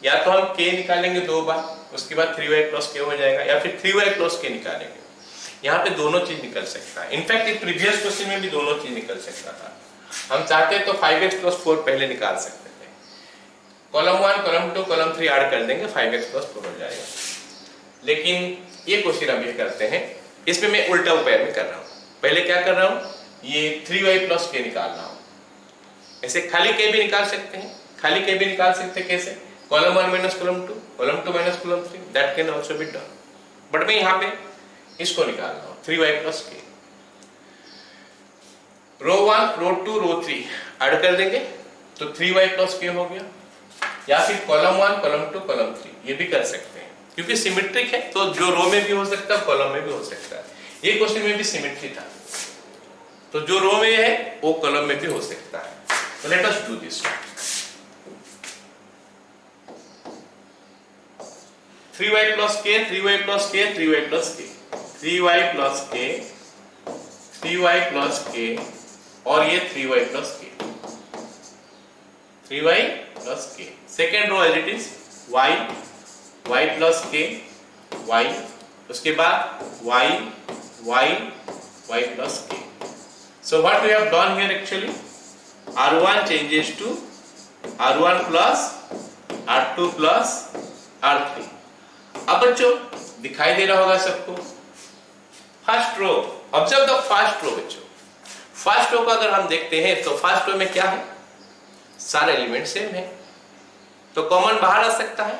या तो हम k निकालेंगे 2 बार, उसके बाद 3y प्लस k हो जाएगा, या फिर 3y प्लस k निकालेंगे। यहाँ पे दोनों चीज निकल सकता है। इनफैक्ट प्रीवियस क्वेश्चन में भी दोनों चीज निकल सकता था। हम चाहते तो 5x प्लस 4 पहले निकाल सकते थे, कॉलम 1 कॉलम 2 कॉलम 3 ऐड कर देंगे, 5x प्लस 4 हो जाएगा। लेकिन ये क्वेश्चन अभी करते हैं, इसमें मैं उल्टा उपाय में कर रहा हूँ। पहले क्या कर रहा हूँ, ये 3y प्लस k निकाल रहा हूँ। ऐसे खाली k भी निकाल सकते हैं, खाली k भी निकाल सकते हैं। कैसे, column 1 minus column 2, column 2 minus column 3, that can also be done. But मैं यहाँ पे इसको निकाल रहा हूँ, 3y प्लस k। रो 1 रो 2 रो 3 ऐड कर देंगे तो 3y प्लस k हो गया, या फिर कॉलम 1 कॉलम 2 कॉलम 3, ये भी कर सकते हैं क्योंकि सिमेट्रिक है, तो जो रो में भी हो सकता है कॉलम में भी हो सकता है। ये क्वेश्चन में भी सिमेट्री था, तो जो रो में है वो कॉलम में भी हो सकता है। तो let us do this. 3y plus k 3y plus k 3y plus k 3y plus k 3y plus k और ये 3y plus k 3y plus k। Second row as it is y y plus k y, उसके बाद y y y plus k। So what we have done here actually, r1 changes to r1 plus r2 plus r3। अब बच्चों दिखाई दे रहा होगा सबको first row, observe the first row. बच्चों first रो को अगर हम देखते हैं तो फर्स्ट रो में क्या है, सारे एलिमेंट सेम है, तो कॉमन बाहर आ सकता है।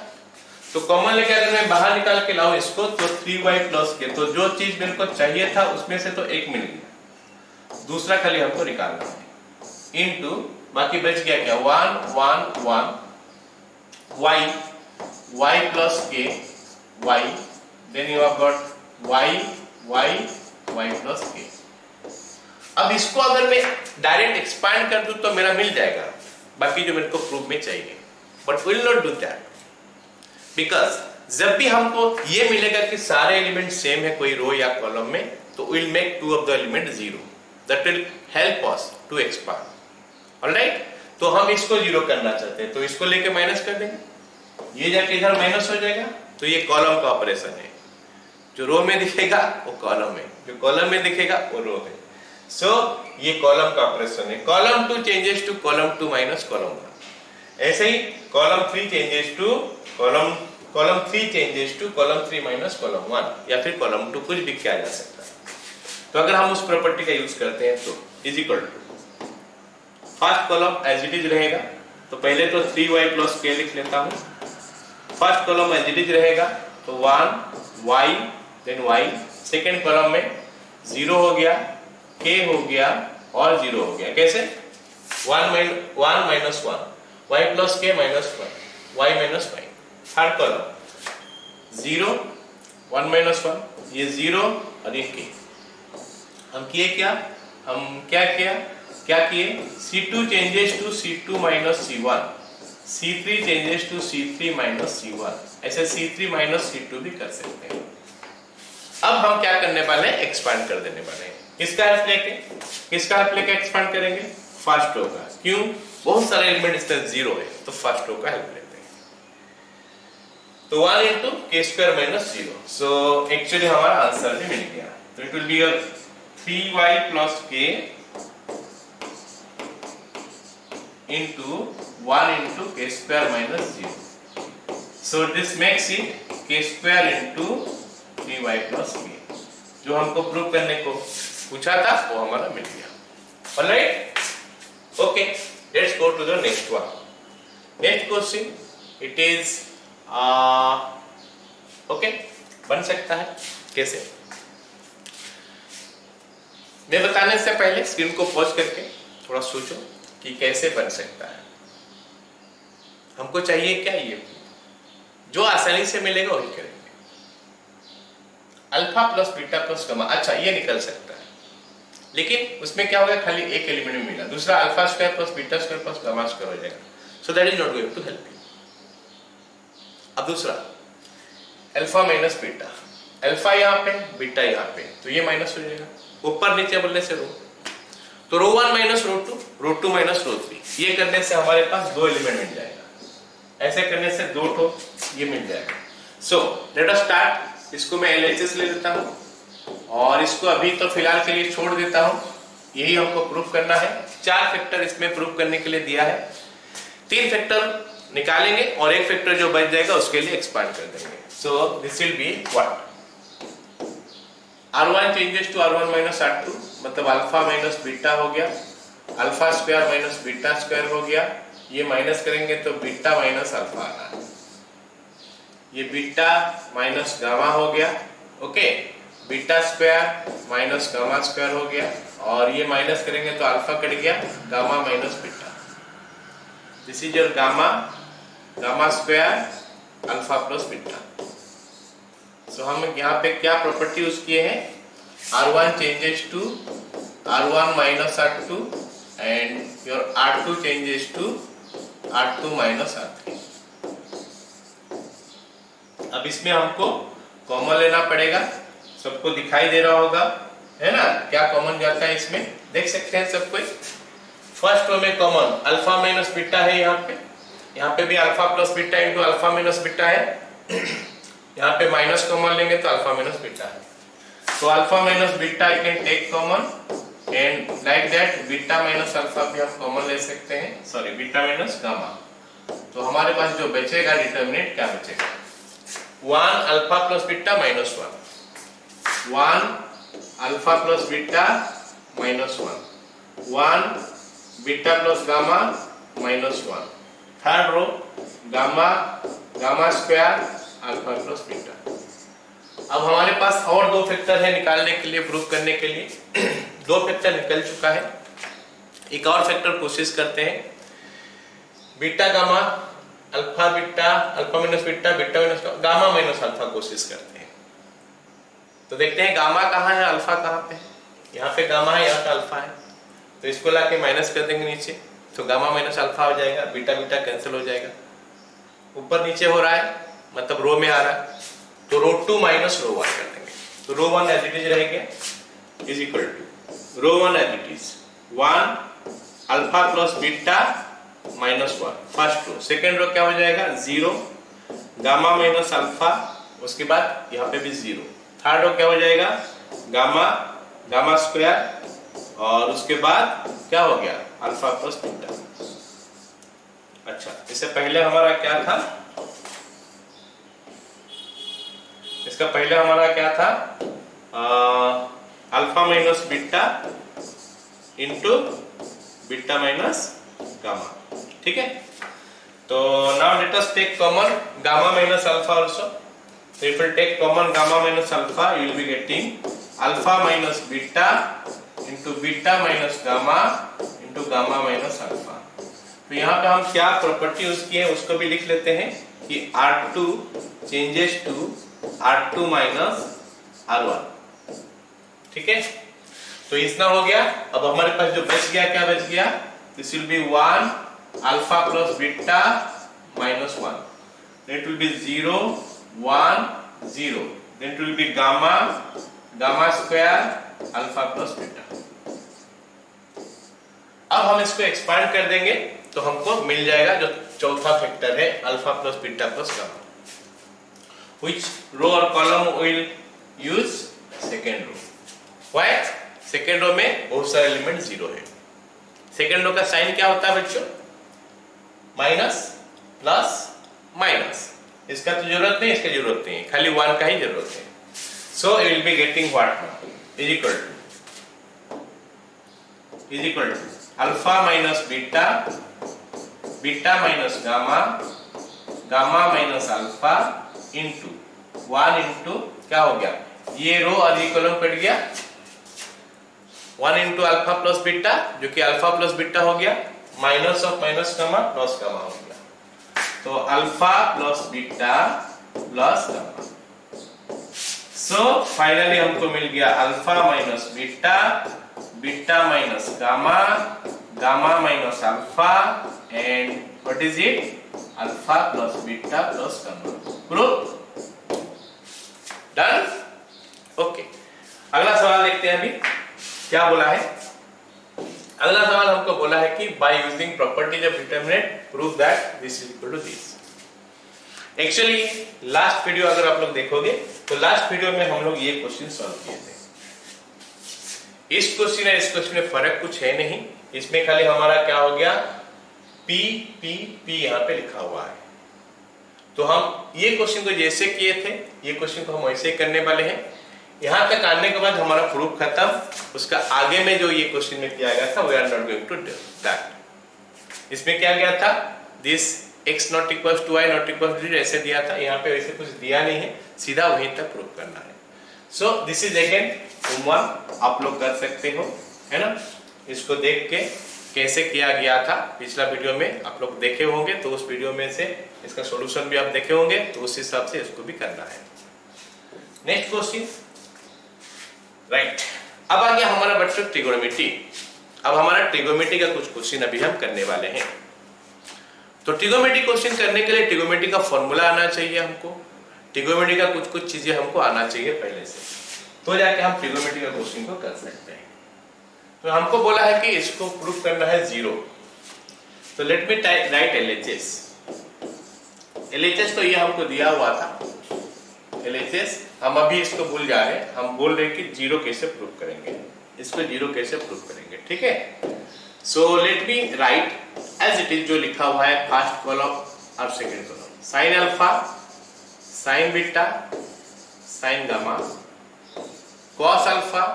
तो कॉमन लेके अगर मैं बाहर निकाल के लाऊं इसको, तो 3y प्लस k, तो जो चीज मेरे को चाहिए था उसमें से तो एक मिल गया, दूसरा खाली हमको निकालना है, इनटू बाकी बच गया क्या, 1 1 1 y plus k y, then you have got y plus k। अब इसको अगर मैं डायरेक्ट एक्सपांड कर दूं तो मेरा मिल जाएगा बाकी जो मेरे को प्रूफ में चाहिए, but will not do that, because जब भी हमको ये मिलेगा कि सारे एलिमेंट सेम है कोई रो या कॉलम में, तो will make two of the element zero, that will help us to expand. Alright, तो हम इसको जीरो करना चाहते हैं, तो इसको लेके माइनस कर देंगे, ये जाके इधर माइनस हो जाएगा, तो ये कॉलम का ऑपरेशन है। जो रो में दिखेगा वो कॉलम है, जो कॉलम में दिखेगा वो रो है। सो ये कॉलम का ऑपरेशन है। Column 2 changes to column 2 minus column 1, ऐसे ही column 3 changes to column 3 changes to column 3 minus column 1, या फिर कॉलम 2, कुछ भी किया जा सकता है। तो अगर हम उस प्रॉपर्टी का यूज करते हैं तो is equal to first column as it is रहेगा, तो पहले तो 3y प्लस k लिख लेता हूं। First column as it is रहेगा तो 1 y then y, second column में 0 हो गया, k हो गया और 0 हो गया। कैसे, 1 minus 1 y plus k minus 1 y minus y। Third column 0 1 minus 1, ये 0 और ये k। हम किए क्या, हम क्या किए, C2 changes to C2 minus C1, C3 changes to C3 minus C1, ऐसे C3 माइनस C2 भी कर सकते हैं। अब हम क्या करने वाले हैं, एक्सपांड कर देने वाले हैं। किसका हेल्प लेके एक्सपांड करेंगे, फर्स्ट रो का। क्यों, बहुत सारे एलिमेंट इसमें 0 है, तो फर्स्ट रो का हेल्प लेते हैं। तो 1 into k square minus 0, so actually हमारा आंसर भी मिल गया। तो it will B 3y plus k into 1 into k square minus 0। So this makes it k square into 3y plus k। जो हमको प्रूव करने को पूछा था वो हमारा मिल गया। Alright, okay, let's go to the next one. Next question it is okay, बन सकता है कैसे? मैं बताने से पहले स्क्रीन को पॉज करके थोड़ा सोचो कि कैसे बन सकता है। हमको चाहिए क्या? ये जो आसानी से मिलेगा वही करेंगे। Alpha plus beta plus gamma, अच्छा ये निकल सकता है, लेकिन उसमें क्या होगा, खाली एक एलिमेंट मिला, दूसरा alpha square plus beta square plus gamma square हो जाएगा, so that is not going to help you. अब दूसरा अल्फा माइनस बीटा, अल्फा यहाँ पे बीटा यहाँ पे, तो ये माइनस हो जाएगा, ऊपर नीचे बोलने से रो, तो रो 1 माइनस रो 2, रो 2 माइनस रो 3, ये करने से हमारे पास दो एलिमेंट मिल जाएगा, ऐसे करने से दो ठो ये मिल जाएगा। So let us start. इसको मैं LHS ले लेता हूं और इसको अभी तो फिलहाल के लिए छोड़ देता हूं, यही हमको प्रूफ करना है। 4 फैक्टर इसमें प्रूफ करने के लिए दिया है, 3 फैक्टर निकालेंगे और एक फैक्टर जो बच जाएगा उसके लिए एक्सपांड कर देंगे। So this will be what, R1 changes to R1 minus R2, मतलब अल्फा माइनस बीटा हो गया, alpha square minus beta square हो गया, ये माइनस करेंगे तो बीटा माइनस अल्फा आ रहा है, ये बीटा माइनस गामा हो गया, okay, beta square minus gamma square हो गया, और ये माइनस करेंगे तो अल्फा कट गया, gamma minus beta, this is your gamma, gamma square alpha plus beta. So हम यहाँ पे क्या प्रॉपर्टी यूज किए हैं, R1 changes to R1 minus R2 and your R2 changes to R2 minus R3। अब इसमें हमको कॉमन लेना पड़ेगा, सबको दिखाई दे रहा होगा है ना, क्या कॉमन जाता है इसमें, देख सकते हैं सब कोई। फर्स्ट रो में कॉमन अल्फा माइनस बीटा है, यहाँ पे भी alpha plus beta into alpha minus beta है, यहाँ पे माइनस कॉमन लेंगे तो अल्फा माइनस बीटा है, तो alpha minus beta I can take common and like that beta minus alpha भी हम कॉमन ले सकते हैं, सॉरी बीटा माइनस गामा। तो हमारे पास जो बचेगा डिटर्मिनेंट क्या बचेगा, 1 alpha plus beta minus 1, 1 alpha plus beta minus 1, 1 beta plus gamma minus 1, third row gamma, gamma square alpha plus beta. अब हमारे पास और दो फैक्टर है निकालने के लिए, प्रूफ करने के लिए। दो फैक्टर निकल चुका है, एक और फैक्टर कोशिश करते हैं, beta gamma alpha beta, alpha minus beta, beta minus gamma minus alpha कोशिश करते हैं। तो देखते हैं गामा कहाँ है, अल्फा कहाँ पे है, यहाँ पे गामा है, यहाँ पे अल्फा है, तो इसको लाके माइनस कर देंगे नीचे, तो गामा माइनस अल्फा हो जाएगा, बीटा बीटा कैंसिल हो जाएगा, ऊपर नीचे हो रहा है मतलब रो में आ रहा है, तो रो 2 माइनस रो 1 कर देंगे, तो रो 1 एज इट इज रहेगा is equal to row 1 as it is 1 alpha plus beta minus 1 first row, second row क्या हो जाएगा 0 गामा माइनस अल्फा, उसके बाद यहाँ पे भी 0, थर्ड रो क्या हो जाएगा गामा, गामा स्क्वायर, और उसके बाद क्या हो गया अल्फा प्लस बीटा। अच्छा, इससे पहले हमारा क्या था, इसका पहले हमारा क्या था, alpha minus beta into beta minus gamma, ठीक है। तो now let us take common gamma minus alpha also, so if you take common gamma minus alpha you will be getting alpha minus beta into beta minus gamma into gamma minus alpha। तो यहाँ पे हम क्या property use किए हैं उसको भी लिख लेते हैं कि R2 changes to R2 minus R1, ठीक है। तो इतना हो गया। अब हमारे पास जो बच गया, क्या बच गया, this will be 1 alpha plus beta minus 1, then it will be 0 1 0, then it will be gamma, gamma square alpha plus beta। अब हम इसको एक्सपांड कर देंगे तो हमको मिल जाएगा जो चौथा फैक्टर है alpha plus beta plus gamma. Which row और column will use second row. Why? Second row में बहुत सारे एलिमेंट 0 है। सेकेंड रो का साइन क्या होता है बच्चों, माइनस प्लस माइनस, इसका तो जरूरत नहीं, इसका जरूरत नहीं, खाली 1 का ही जरूरत है। So we will be getting what now is equal to alpha minus beta, beta minus gamma, gamma minus alpha into 1 into क्या हो गया, ये रो और ये कॉलम कट गया, 1 इंटू अल्फा प्लस बीटा जो कि अल्फा प्लस बीटा हो गया, minus of minus gamma plus gamma हो गया, तो alpha plus beta plus gamma. So finally हमको मिल गया alpha minus beta, beta minus gamma, gamma minus alpha and what is it, alpha plus beta plus gamma. Proof done. Okay, अगला सवाल देखते हैं। अभी क्या बोला है, अगला सवाल हमको बोला है कि by using properties of determinant prove that this is equal to this. Actually last video अगर आप लोग देखोगे तो लास्ट वीडियो में हम लोग ये क्वेश्चन सॉल्व किए थे। इस क्वेश्चन और इस क्वेश्चन में फर्क कुछ है नहीं, इसमें खाली हमारा क्या हो गया, P P P यहाँ पे लिखा हुआ है। तो हम ये क्वेश्चन को जैसे किए थे ये क्वेश्चन को हम वैसे ही करने वाले हैं। यहां तक आने के बाद हमारा प्रूफ खत्म, उसका आगे में जो ये क्वेश्चन में किया गया था we are not going to do that. इसमें क्या गया था, this x not equals to y not equals to ऐसे दिया था, यहाँ पे वैसे कुछ दिया नहीं है, सीधा वहीं तक प्रूफ करना है। सो दिस इज अगेन होमवर्क, आप लोग कर सकते हो, है ना। इसको देख के कैसे किया गया था पिछला वीडियो में आप लोग देखे होंगे, तो उस वीडियो में से इसका सॉल्यूशन भी आप देखे होंगे, तो उस हिसाब से इसको भी करना है। Next question, right. अब आ गया हमारा बच्चों ट्रिगोनोमेट्री। अब हमारा ट्रिगोनोमेट्री का कुछ क्वेश्चन अभी हम करने वाले हैं। तो ट्रिगोनोमेट्री क्वेश्चन करने के लिए ट्रिगोनोमेट्री का फॉर्मूला आना चाहिए हमको, ट्रिगोनोमेट्री का कुछ चीजें हमको आना चाहिए पहले से, तो जाके हम ट्रिगोनोमेट्री का क्वेश्चन को कर सकते हैं। तो हमको बोला है कि इसको प्रूफ करना है 0, तो late me right LHS। LHS तो ये हमको दिया हुआ था, LHS हम अभी इसको भूल जा रहे हैं, हम बोल रहे हैं कि 0 कैसे प्रूफ करेंगे, इसको 0 कैसे प्रूफ करेंगे, ठीक है। So let me write as it is, जो लिखा हुआ है फर्स्ट कॉलम और second column, sine alpha, sine beta, sine gamma, cos alpha,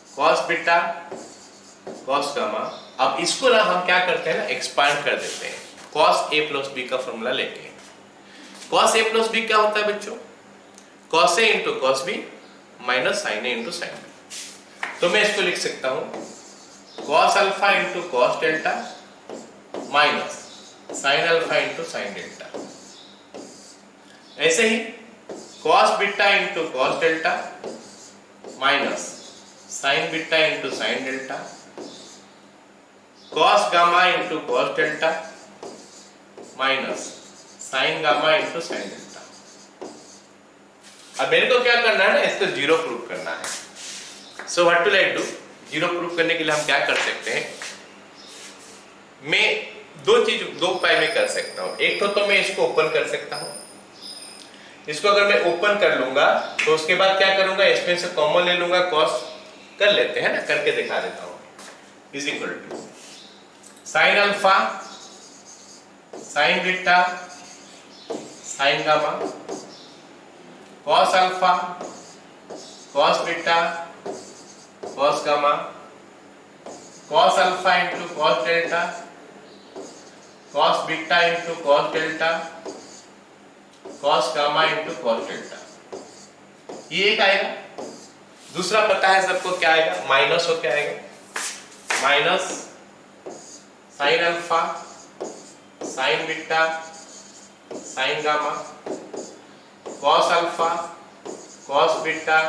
cos beta, cos gamma. अब इसको ना हम क्या करते हैं ना, एक्सपांड कर देते हैं, कॉस ए प्लस बी का फॉर्मूला लेके। कॉस ए प्लस बी क्या होता है बच्चों, cos A into cos B minus sine A into sine B. तो मैं इसको लिख सकता हूं cos alpha into cos delta minus sine alpha into sine delta. ऐसे ही cos beta into cos delta minus sine beta into sine delta, cos gamma into cos delta minus sine gamma into sine delta. अब मेरे को क्या करना है ना, इसको 0 प्रूफ करना है। So what to like do, 0 proof करने के लिए हम क्या कर सकते हैं, मैं दो उपाय में कर सकता हूं। एक तो मैं इसको ओपन कर सकता हूं, इसको अगर मैं ओपन कर लूंगा तो उसके बाद क्या करूंगा, इसमें से कॉमन ले लूंगा, कॉस कर लेते हैं ना, करके दिखा देता हूं, is equal to sine alpha, sine beta, sine gamma, cos alpha, cos beta, cos gamma, cos alpha into cos delta, cos beta into cos delta, cos gamma into cos delta. ये एक आएगा। दूसरा पता है सबको क्या आएगा, माइनस हो क्या आएगा, minus sine alpha, sine beta, sine gamma, cos alpha, cos beta,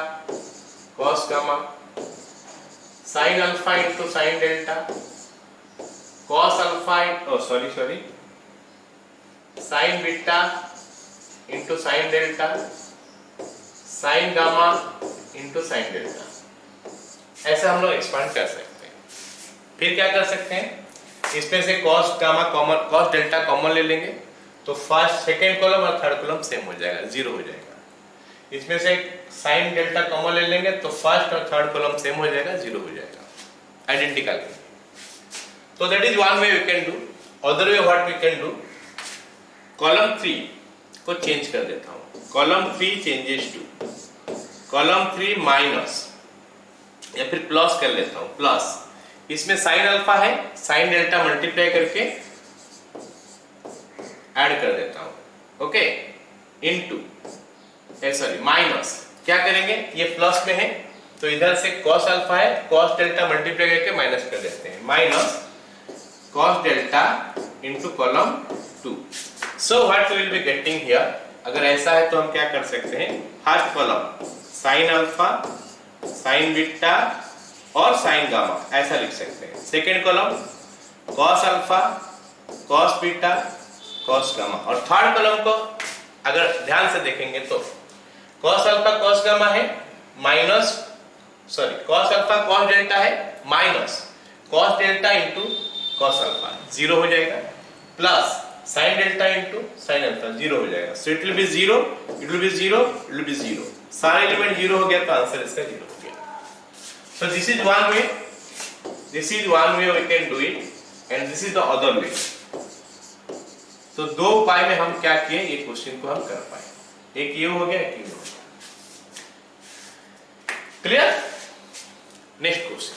cos gamma, sign alpha into sine delta, cos alpha sine beta into sine delta, sign gamma into sine delta. ऐसे हम लोग expand कर सकते हैं। फिर क्या कर सकते हैं, इसमें से cos gamma common, cos delta common ले लेंगे, तो फर्स्ट सेकेंड कॉलम और थर्ड कॉलम सेम हो जाएगा, 0 हो जाएगा। इसमें से साइन डेल्टा कॉमन ले लेंगे तो फर्स्ट और थर्ड कॉलम सेम हो जाएगा, 0 हो जाएगा, आइडेंटिकल। तो that is one way we can do. Other way what we can do, column 3 को चेंज कर देता हूं। Column 3 changes to column 3 minus या फिर प्लस कर लेता हूं, प्लस इसमें साइन अल्फा है, साइन डेल्टा मल्टीप्लाई करके ऐड कर देता हूं, ओके, इनटू सॉरी माइनस, क्या करेंगे ये प्लस में है तो इधर से cos अल्फा है, cos डेल्टा मल्टीप्लाई करके माइनस कर देते हैं, minus cos delta into column 2। So what we will be getting here, अगर ऐसा है तो हम क्या कर सकते हैं, first column sine alpha, sine beta और साइन गामा ऐसा लिख सकते हैं। Second column cos alpha, cos beta, cos gamma, और थर्ड कॉलम को अगर ध्यान से देखेंगे तो cos अल्फा cos गामा है minus sorry cos alpha cos delta है minus cos delta into cos alpha, zero हो जाएगा, plus sin delta into sin alpha, zero हो जाएगा। So it will be zero, it will be zero, it will be zero, सारे element zero हो गया तो answer इसका जीरो हो गया। So this is one way, this is one way we can do it and this is the other way. तो दो उपाय में हम क्या किए, ये क्वेश्चन को हम कर पाए, एक ये हो गया, एक ये हो गया। क्लियर? Next question.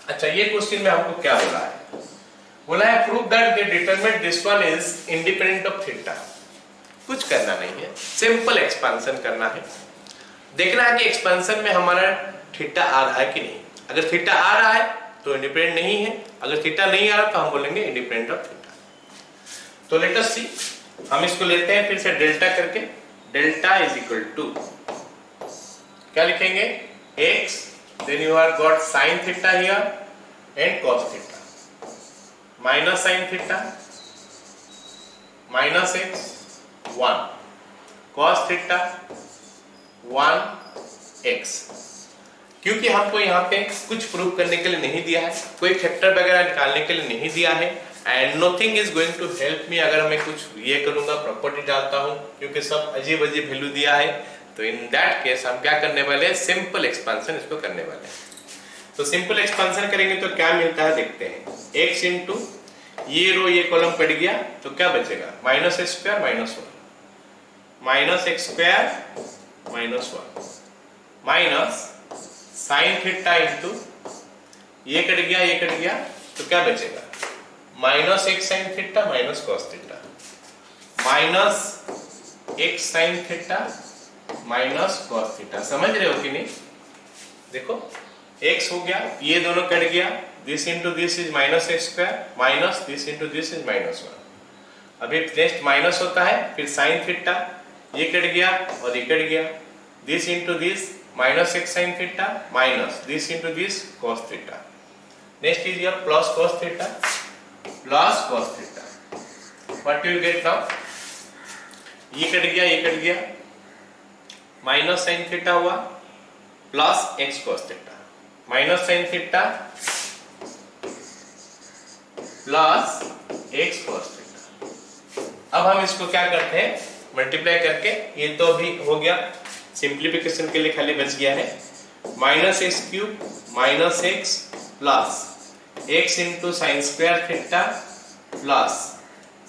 अच्छा, ये क्वेश्चन में हमको क्या बोला है, बोला है prove that the determinant this one is independent of theta. कुछ करना नहीं है, सिंपल एक्सपेंशन करना है, देखना है कि एक्सपेंशन में हमारा थीटा आ रहा है कि नहीं। अगर थीटा आ रहा है तो इंडिपेंडेंट नहीं है, अगर थीटा नहीं आ रहा तो हम बोलेंगे इंडिपेंडेंट ऑफ थीटा। तो लेट अस सी, हम इसको लेते हैं फिर से डेल्टा करके, डेल्टा इज इक्वल टू क्या लिखेंगे, x, then you have got sin theta here and cos theta, minus sin theta minus x 1, cos theta 1x। क्योंकि हमको यहाँ पे कुछ प्रूव करने के लिए नहीं दिया है, कोई फैक्टर वगैरह निकालने के लिए नहीं दिया है, and nothing is going to help me अगर मैं कुछ ये करूंगा, प्रॉपर्टी डालता हूँ, क्योंकि सब अजीब अजीब वैल्यू दिया है। तो इन दैट केस हम क्या करने वाले हैं, सिंपल एक्सपेंशन इसको करने वाले हैं। तो सिंपल एक्सपेंशन करेंगे तो क्या मिलता है देखते हैं, x इंटू ये रो ये कॉलम कट गया तो क्या बचेगा, minus x square minus 1, minus x square minus 1 minus sine theta into ये कट गया ये कट गया तो क्या बचेगा, minus x sine theta minus cos theta, minus x sine theta minus cos theta. समझ रहे हो कि नहीं? देखो x हो गया, ये दोनों कट गया, this into this is minus x square minus this into this is minus 1। अभी नेक्स्ट माइनस होता है, फिर साइन थीटा ये कट गया और ये कट गया, this into this minus x sine theta minus this into this cos theta, next is your plus cos theta plus cos theta. What you will get now, ये cut गया ये cut गया, minus sine theta हुआ plus x cos theta, minus sine theta plus x cos theta. अब हम इसको क्या करते हैं, मल्टीप्लाई करके, ये तो अभी हो गया, सिंप्लीफिकेशन के लिए खाली बच गया है, minus X cube minus x plus x into sine square theta plus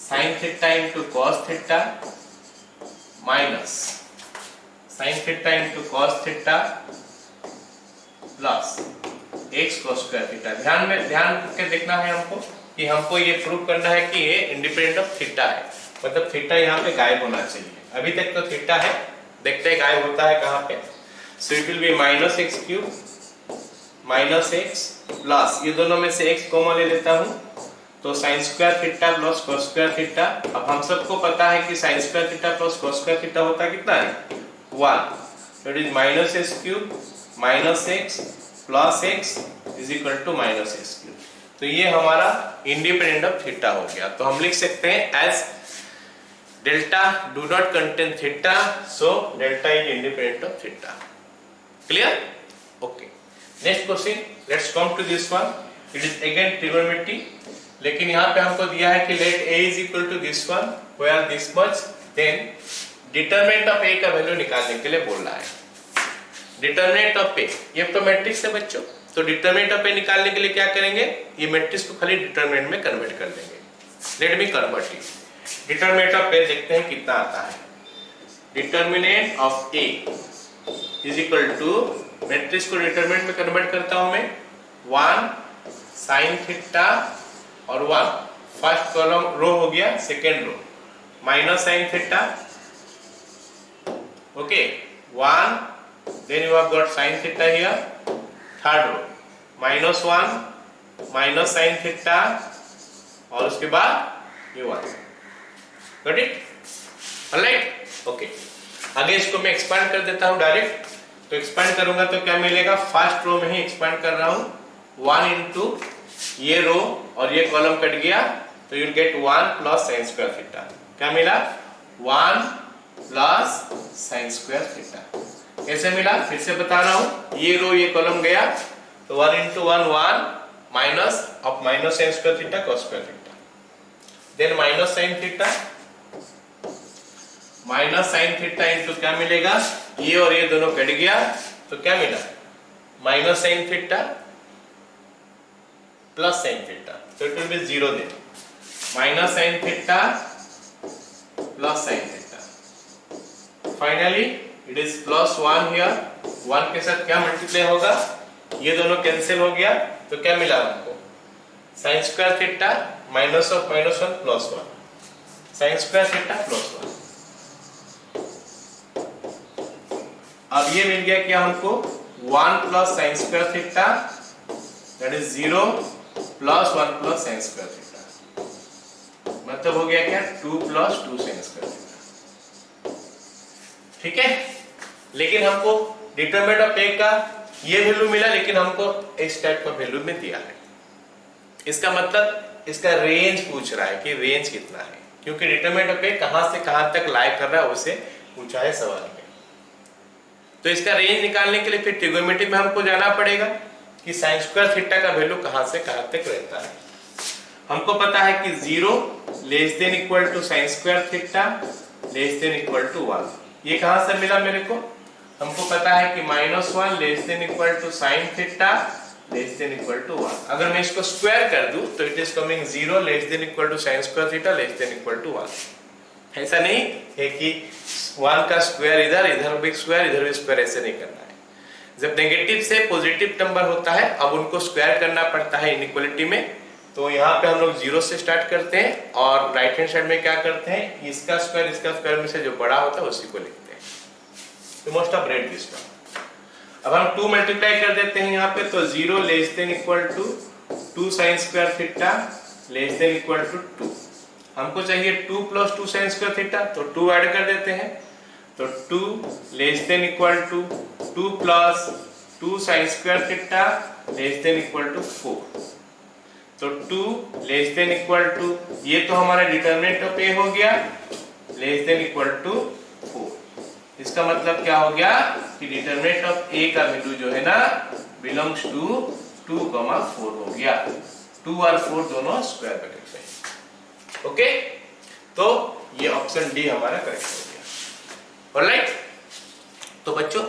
sine theta into cos theta minus sine theta into cos theta plus x cos square theta. ध्यान के देखना है हमको कि हमको ये प्रूव करना है कि ये इंडिपेंडेंट ऑफ थीटा है, मतलब थीटा यहाँ पे गायब होना चाहिए। अभी तक तो थीटा है, देखते हैं गायब होता है कहाँ पे। सो it will B minus X cube minus x plus, ये दोनों में से एक्स कॉमन ले लेता हूँ तो sine square theta plus cos square theta. अब हम सबको पता है कि sine square theta plus cos square theta होता है कितना है, 1, so it is minus x cube minus x plus x is equal to minus x cube। तो ये हमारा इंडिपेंडेंट ऑफ थीटा हो गया। तो हम लिख सकते हैं as delta do not contain theta, so delta is independent of theta. Clear? Okay, next question, let's come to this one. It is again trigonometry, लेकिन यहाँ पे हमको दिया है कि let a is equal to this one where this much, then determinant of a का value निकालने के लिए बोल रहा है। डिटरमिनेंट ऑफ a, ये तो मैट्रिक्स है बच्चों, तो डिटरमिनेंट ऑफ a निकालने के लिए क्या करेंगे, ये मैट्रिक्स को खाली डिटरमिनेंट में कन्वर्ट कर देंगे। Let me convert it. Determinant of A देखते हैं कितना आता है। Determinant of A is equal to, matrix को डिटरमिनेंट में कन्वर्ट करता हूं मैं, 1 sin थीटा और 1 फर्स्ट कॉलम रो हो गया, second row minus sin theta, okay 1, then you have got sin theta here, third row -1 minus sin theta और उसके बाद ये 1, गॉट इट, ऑलराइट, ओके। आगे इसको मैं एक्सपांड कर देता हूं डायरेक्ट, तो एक्सपांड करूंगा तो क्या मिलेगा, फर्स्ट रो में ही एक्सपांड कर रहा हूं, 1 इंटू ये रो और ये कॉलम कट गया, तो you will gate 1 plus sin square theta, क्या मिला 1 प्लस sin स्क्वायर थीटा। कैसे मिला फिर से बता रहा हूं, ये रो ये कॉलम गया तो 1 into 1 1 minus of minus sin square theta cos square theta, then minus sin theta, minus sin theta into क्या मिलेगा, ये और ये दोनों कट गया तो क्या मिला minus sin theta plus sin theta, तो it will be 0 then, minus sin theta plus sin theta, finally it is plus 1 here, 1 के साथ क्या मल्टीप्लाई होगा, ये दोनों कैंसिल हो गया तो क्या मिला हमको sin square theta minus of -1 plus 1, sin square theta plus 1। अब ये मिल गया क्या हमको 1 plus sin square theta, that is 0 plus 1 plus sin square theta, मतलब हो गया क्या 2 प्लस 2 sin स्क्वायर थीटा, ठीक है। लेकिन हमको डिटरमिनेंट ऑफ ए का ये वैल्यू मिला, लेकिन हमको इस टाइप का वैल्यू में दिया है, इसका मतलब इसका रेंज पूछ रहा है कि रेंज कितना है, क्योंकि डिटरमिनेंट ऑफ ए कहां से कहां तक लाई कर रहा है उसे पूछा है सवाल में। तो इसका रेंज निकालने के लिए फिर ट्रिगोनोमेट्री में हमको जाना पड़ेगा कि sin स्क्वायर थीटा का वैल्यू कहां से कहां तक रहता है। हमको पता है कि 0 less than equal to sin square theta less than equal to 1, ये कहां से मिला मेरे को, हमको पता है कि -1 less than equal to sin theta less than equal to 1। अगर मैं इसको स्क्वायर कर दूं तो it is coming 0 less than equal to sin square theta less than equal to 1। ऐसा नहीं है कि 1 का स्क्वायर इधर भी स्क्वायर इधर भी स्क्वायर, ऐसे नहीं करना है। जब नेगेटिव से पॉजिटिव नंबर होता है अब उनको स्क्वायर करना पड़ता है इनइक्वालिटी में, तो यहाँ पे हम लोग 0 से स्टार्ट करते हैं और राइट हैंड साइड में क्या करते हैं, इसका स्क्वायर में से जो बड़ा होता है उसी को लिखते हैं। तो most of read this one. अब हम 2 मल्टीप्लाई कर देते हैं यहाँ पे, तो 0 less than equal to 2 sin square theta less than equal to 2, हमको चाहिए 2 प्लस 2 sin स्क्वायर थीटा, तो 2 ऐड कर देते हैं, तो 2 less than equal to 2 plus 2 sin square theta less than equal to 4, तो 2 लेस देन इक्वल टू, ये तो हमारा डिटरमिनेंट ऑफ ए हो गया, लेस देन इक्वल टू 4। इसका मतलब क्या हो गया कि डिटरमिनेंट ऑफ ए का वैल्यू जो है ना बिलोंग्स टू 2,4 हो गया, 2 और 4 दोनों स्क्वायर ब्रैकेट में, ओके। तो ये ऑप्शन डी हमारा करेक्ट हो गया, ऑलराइट। तो बच्चों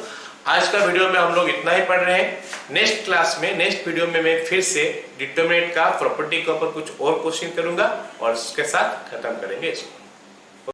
आज का वीडियो में हम लोग इतना ही पढ़ रहे हैं। नेक्स्ट क्लास में नेक्स्ट वीडियो में मैं फिर से डिटरमिनेंट का प्रॉपर्टी के ऊपर कुछ और क्वेश्चन करूंगा और उसके साथ खत्म करेंगे इसको।